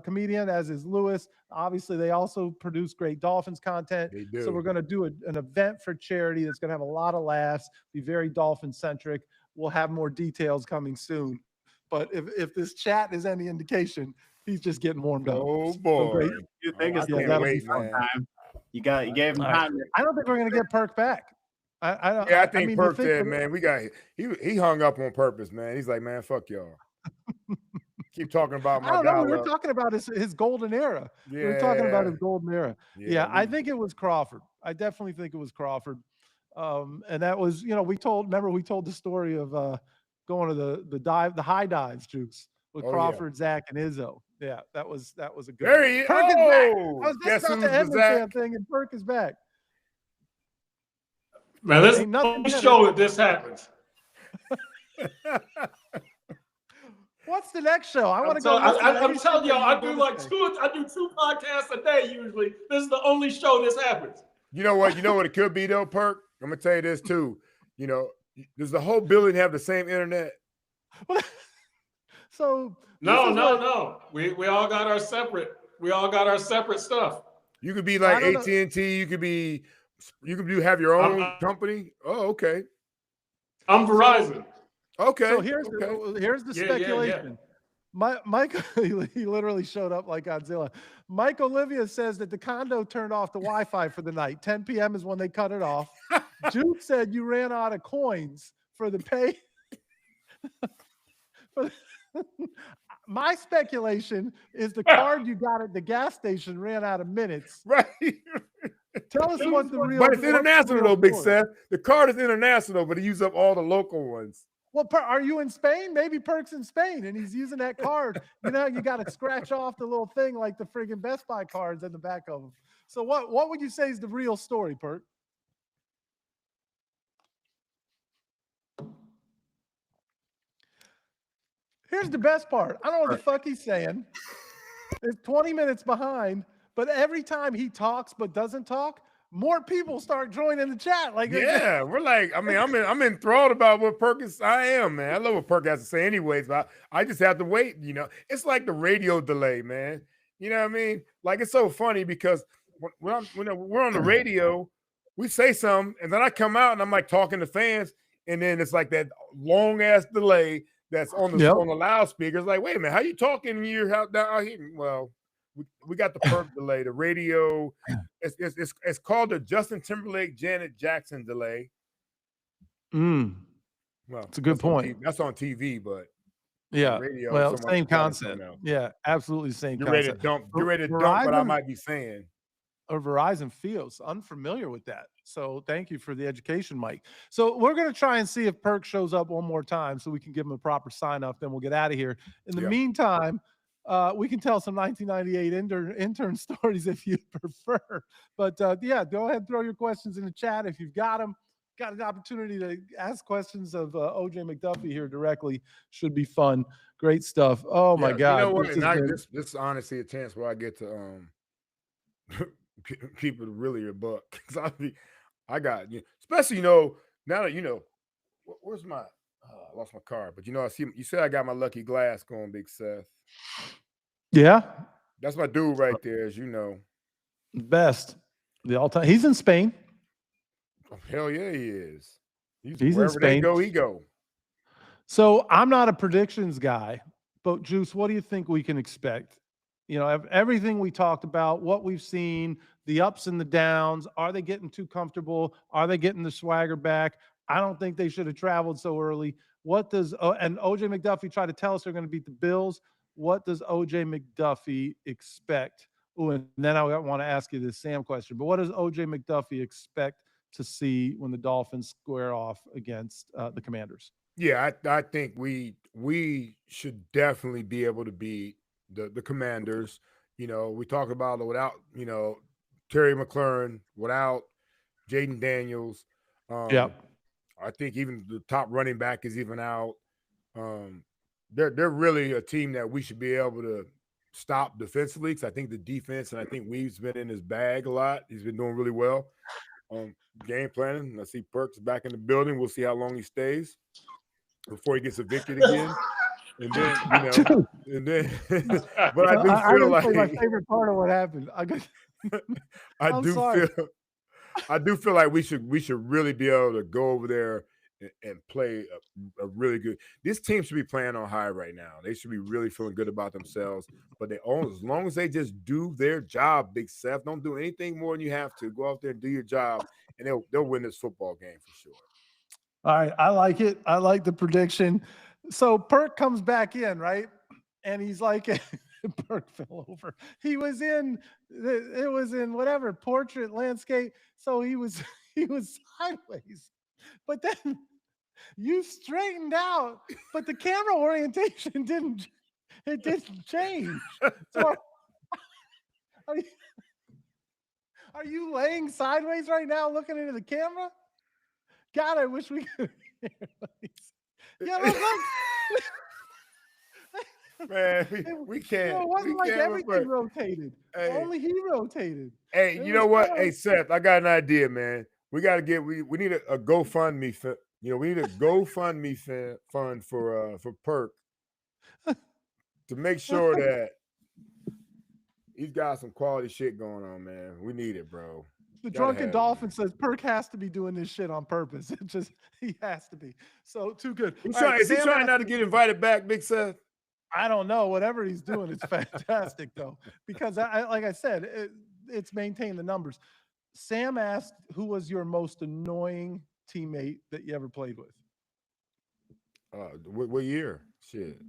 comedian, as is Luis. Obviously, they also produce great Dolphins content. They do. So we're going to do an event for charity that's going to have a lot of laughs, be very Dolphin-centric. We'll have more details coming soon. But if this chat is any indication, he's just getting warmed up. Oh, boy. So You think it's can't wait, man. time. You gave him time. I don't think we're going to get Perk back. I think Perk said, man, he hung up on purpose, man. He's like, man, fuck y'all. Keep talking about my guy. We were talking about his golden era. Yeah. We were talking about his golden era. Yeah, I think it was Crawford. I definitely think it was Crawford. And that was, we told the story of going to the high dives, Juice, with Crawford, Zach, and Izzo. Yeah, that was a good one. Perk is back. I was just about to end the damn thing, and Perk is back. Man, this is the show that this happens. What's the next show? I want to go. I'm telling y'all, I do two podcasts a day usually. This is the only show this happens. You know what it could be though, Perk? I'm gonna tell you this too. Does the whole building have the same internet? So no. We all got our separate. We all got our separate stuff. You could be like AT&T. You could have your own company. Oh, okay. I'm Verizon. Okay. So here's the speculation. Yeah. Mike, he literally showed up like Godzilla. Mike Olivia says that the condo turned off the Wi-Fi for the night. 10 p.m. is when they cut it off. Juke said you ran out of coins for the pay. My speculation is the card you got at the gas station ran out of minutes. Right. Tell us what's the real. But it's international though, Big Seth. The card is international, but he used up all the local ones. Well, are you in Spain? Maybe Perk's in Spain, and he's using that card. You got to scratch off the little thing like the friggin' Best Buy cards in the back of them. So what would you say is the real story, Perk? Here's the best part. I don't know what the fuck he's saying. It's 20 minutes behind, but every time he talks but doesn't talk, more people start joining the chat. We're like, I'm enthralled about what Perk is. I am, man. I love what Perk has to say anyways, but I just have to wait, It's like the radio delay, man. You know what I mean? Like, it's so funny because when we're on the radio, we say something, and then I come out and I'm like talking to fans, and then it's like that long-ass delay that's on the loudspeakers. Like, wait a minute, how you talking? You're out here. Well, we got the Perk delay, the radio. It's called the Justin Timberlake Janet Jackson delay. Well, it's a good point. That's on TV, but radio. Well, same concept. Yeah, absolutely same concept. You're ready to dump what I might be saying. Or Verizon feels unfamiliar with that. So thank you for the education, Mike. So we're going to try and see if Perk shows up one more time so we can give him a proper sign off. Then we'll get out of here. In the meantime, we can tell some 1998 intern stories if you prefer. But go ahead and throw your questions in the chat if you've got them. got an opportunity to ask questions of OJ McDuffie here directly. Should be fun. Great stuff. Oh my God. You know what? This is honestly a chance where I get to keep it really a buck. I got, especially, now that, where's my, I lost my card, but I see, you said I got my lucky glass going, Big Seth. Yeah. That's my dude right there, as you know. Best. The all-time. He's in Spain. Oh, hell yeah, he is. He's in Spain. He go. So I'm not a predictions guy, but Juice, what do you think we can expect? Everything we talked about, what we've seen, the ups and the downs. Are they getting too comfortable? Are they getting the swagger back? I don't think they should have traveled so early. What does and OJ McDuffie try to tell us they're going to beat the Bills? What does OJ McDuffie expect? Oh, and then I want to ask you this Sam question, but what does OJ McDuffie expect to see when the Dolphins square off against the Commanders? Yeah, I think we should definitely be able to beat the Commanders. We talk about it without, Terry McLaurin, without Jaden Daniels. I think even the top running back is even out. They're really a team that we should be able to stop defensively, because I think the defense, and I think Weave's been in his bag a lot. He's been doing really well. Game planning. I see Perk's back in the building. We'll see how long he stays before he gets evicted again. And then, but I do feel like my favorite part of what happened. I do feel like we should really be able to go over there and play a really good. This team should be playing on high right now. They should be really feeling good about themselves. But as long as they just do their job, Big Seth, don't do anything more than you have to. Go out there and do your job, and they'll win this football game for sure. All right, I like it. I like the prediction. So Perk comes back in, right? And he's like, Perk fell over. It was in whatever, portrait, landscape. So he was sideways. But then you straightened out, but the camera orientation didn't change. So are you laying sideways right now looking into the camera? God, I wish we could. Yeah, look. Man, we can't. It wasn't like everything rotated. Hey. Only he rotated. Hey, you know what? Hey, Seth, I got an idea, man. We got to get. We need a GoFundMe. We need a GoFundMe fund for Perk to make sure that he's got some quality shit going on, man. We need it, bro. The drunken Dolphin says Perk has to be doing this shit on purpose. He has to be. So too good. Is he trying not to get invited back, Big Seth? I don't know. Whatever he's doing, it's fantastic though. Because like I said, it's maintained the numbers. Sam asked, who was your most annoying teammate that you ever played with? What year? Shit.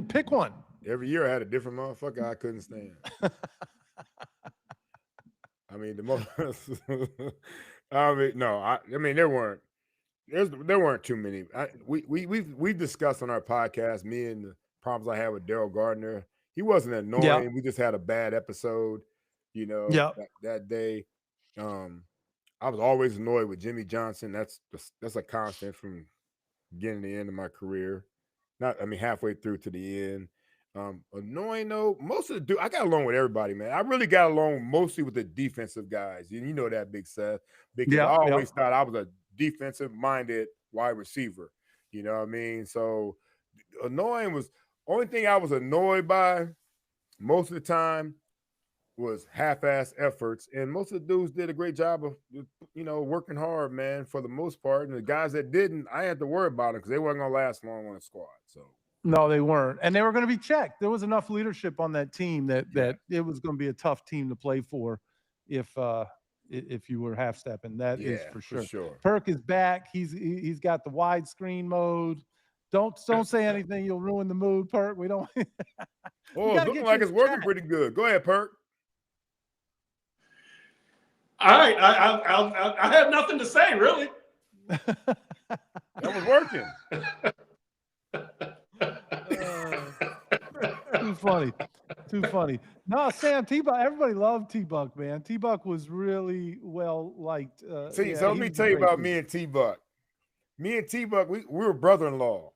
Pick one. Every year I had a different motherfucker I couldn't stand. I mean, there weren't too many. We've discussed on our podcast, me and the problems I had with Daryl Gardner. He wasn't annoying. Yeah. We just had a bad episode, that day. I was always annoyed with Jimmy Johnson. That's a constant from beginning to end of my career. Halfway through to the end. Annoying though, I got along with everybody, man. I really got along mostly with the defensive guys. You know that, Big Seth, because I always thought I was a defensive-minded wide receiver. You know what I mean? So annoying was only thing I was annoyed by most of the time was half-ass efforts, and most of the dudes did a great job of working hard, man, for the most part. And the guys that didn't, I had to worry about them because they weren't gonna last long on the squad. So. No, they weren't. And they were going to be checked. There was enough leadership on that team that it was going to be a tough team to play for if you were half-stepping. That is for sure. Perk is back. He's got the widescreen mode. Don't say anything. You'll ruin the mood, Perk. We don't. It's looking like it's working pretty good. Go ahead, Perk. All right. I have nothing to say, really. That was working. Too funny. Too funny. No, Sam, T-Buck, everybody loved T-Buck, man. T-Buck was really well liked. So let me tell you about me and T-Buck. Me and T-Buck, we were brother-in-law.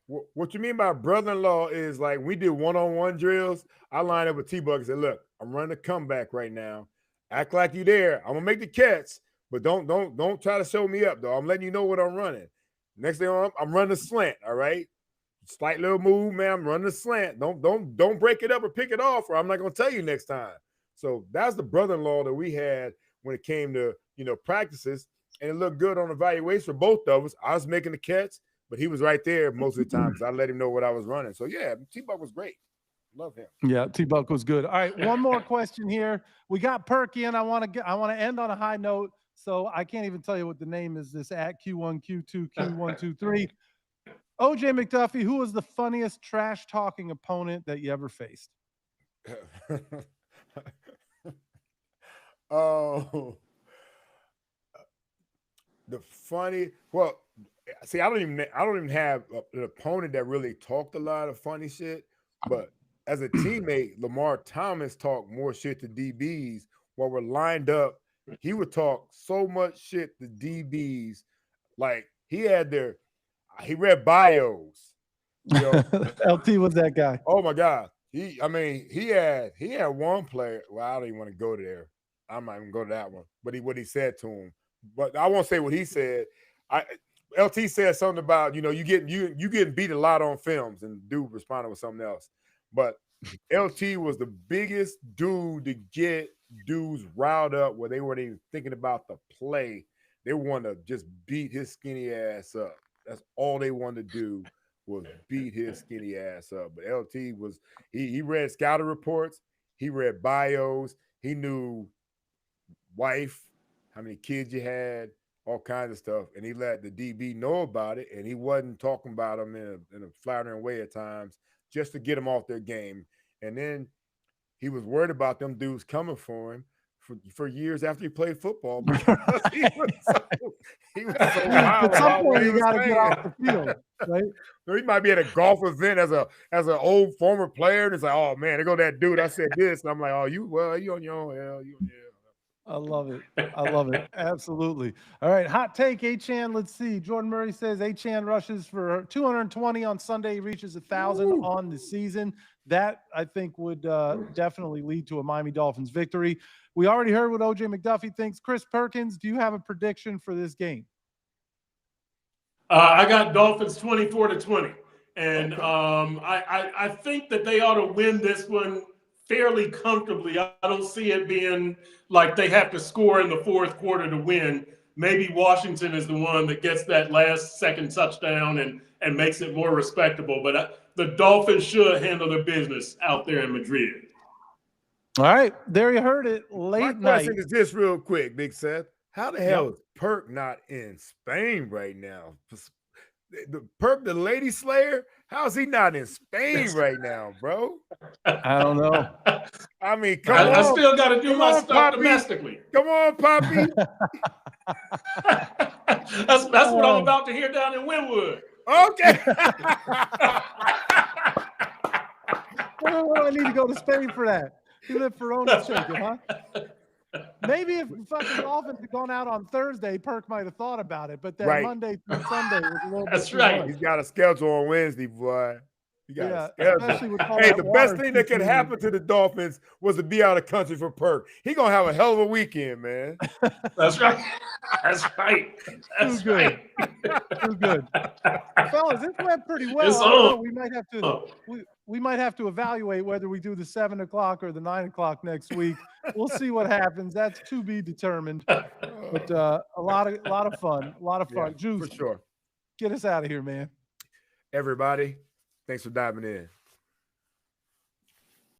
What you mean by brother-in-law is like we did one-on-one drills. I lined up with T-Buck and said, look, I'm running a comeback right now. Act like you there. I'm gonna make the catch, but don't try to show me up, though. I'm letting you know what I'm running. Next thing I'm running a slant, all right? Slight little move, man. I'm running a slant. Don't break it up or pick it off, or I'm not gonna tell you next time. So that's the brother-in-law that we had when it came to practices, and it looked good on evaluation for both of us. I was making the catch, but he was right there most of the time because I let him know what I was running. So yeah, T-Buck was great. Love him. Yeah, T-Buck was good. All right, one more question here. We got Perk in. I want to end on a high note. So I can't even tell you what the name is. This at Q1, Q2, Q123. OJ McDuffie, who was the funniest trash talking opponent that you ever faced? Oh, the funny. Well, see, I don't even have an opponent that really talked a lot of funny shit. But as a teammate, Lamar Thomas talked more shit to DBs while we're lined up. He would talk so much shit to DBs, like he read bios. LT was that guy. Oh my God. He had one player. Well, I don't even want to go there. I'm not even go to that one. But what he said to him. But I won't say what he said. LT said something about, you getting beat a lot on films, and dude responded with something else. But LT was the biggest dude to get dudes riled up where they weren't even thinking about the play. They wanted to just beat his skinny ass up. That's all they wanted to do was beat his skinny ass up. But LT was, he read scouting reports, he read bios, he knew wife, how many kids you had, all kinds of stuff, and he let the DB know about it, and he wasn't talking about them in a flattering way at times just to get them off their game. And then he was worried about them dudes coming for him for years after he played football because he was so wild. At some point, you got to get off the field, right? So he might be at a golf event as an old former player, and it's like, oh man, there go that dude. I said this, and I'm like, oh, you on your own, hell, you. I love it. I love it. Absolutely. All right. Hot take, Achane. Let's see. Jordan Murray says Achane rushes for 220 on Sunday. He reaches 1,000 on the season. That, I think, would definitely lead to a Miami Dolphins victory. We already heard what OJ McDuffie thinks. Chris Perkins, do you have a prediction for this game? I got Dolphins 24-20. And I think that they ought to win this one fairly comfortably. I don't see it being like they have to score in the fourth quarter to win. Maybe Washington is the one that gets that last second touchdown and makes it more respectable. But the Dolphins should handle their business out there in Madrid. All right. There you heard it. My question is this real quick, Big Seth. How the hell is Perk not in Spain right now? The Perk, the lady slayer, how is he not in Spain right now, bro? I don't know. I mean, come on. I still got to do my stuff Poppy. Domestically. Come on, Poppy. That's what I'm about to hear down in Wynwood. Okay. Well, I need to go to Spain for that. You live Verona chicken, huh? Maybe if fucking Dolphins had gone out on Thursday, Perk might have thought about it. But then Monday through Sunday was a little That's bit right. much. He's got a schedule on Wednesday, boy. He got a schedule. Hey, the best thing that could happen to the Dolphins was to be out of country for Perk. He gonna have a hell of a weekend, man. That's right. That's right. That's Too good. right. Too good. Fellas, this went pretty well. It's I don't know, on. we might have to evaluate whether we do the 7 o'clock or the 9 o'clock next week. We'll see what happens. That's to be determined. But a lot of fun. A lot of fun. Yeah, Juice, for sure. get us out of here, man. Everybody, thanks for diving in.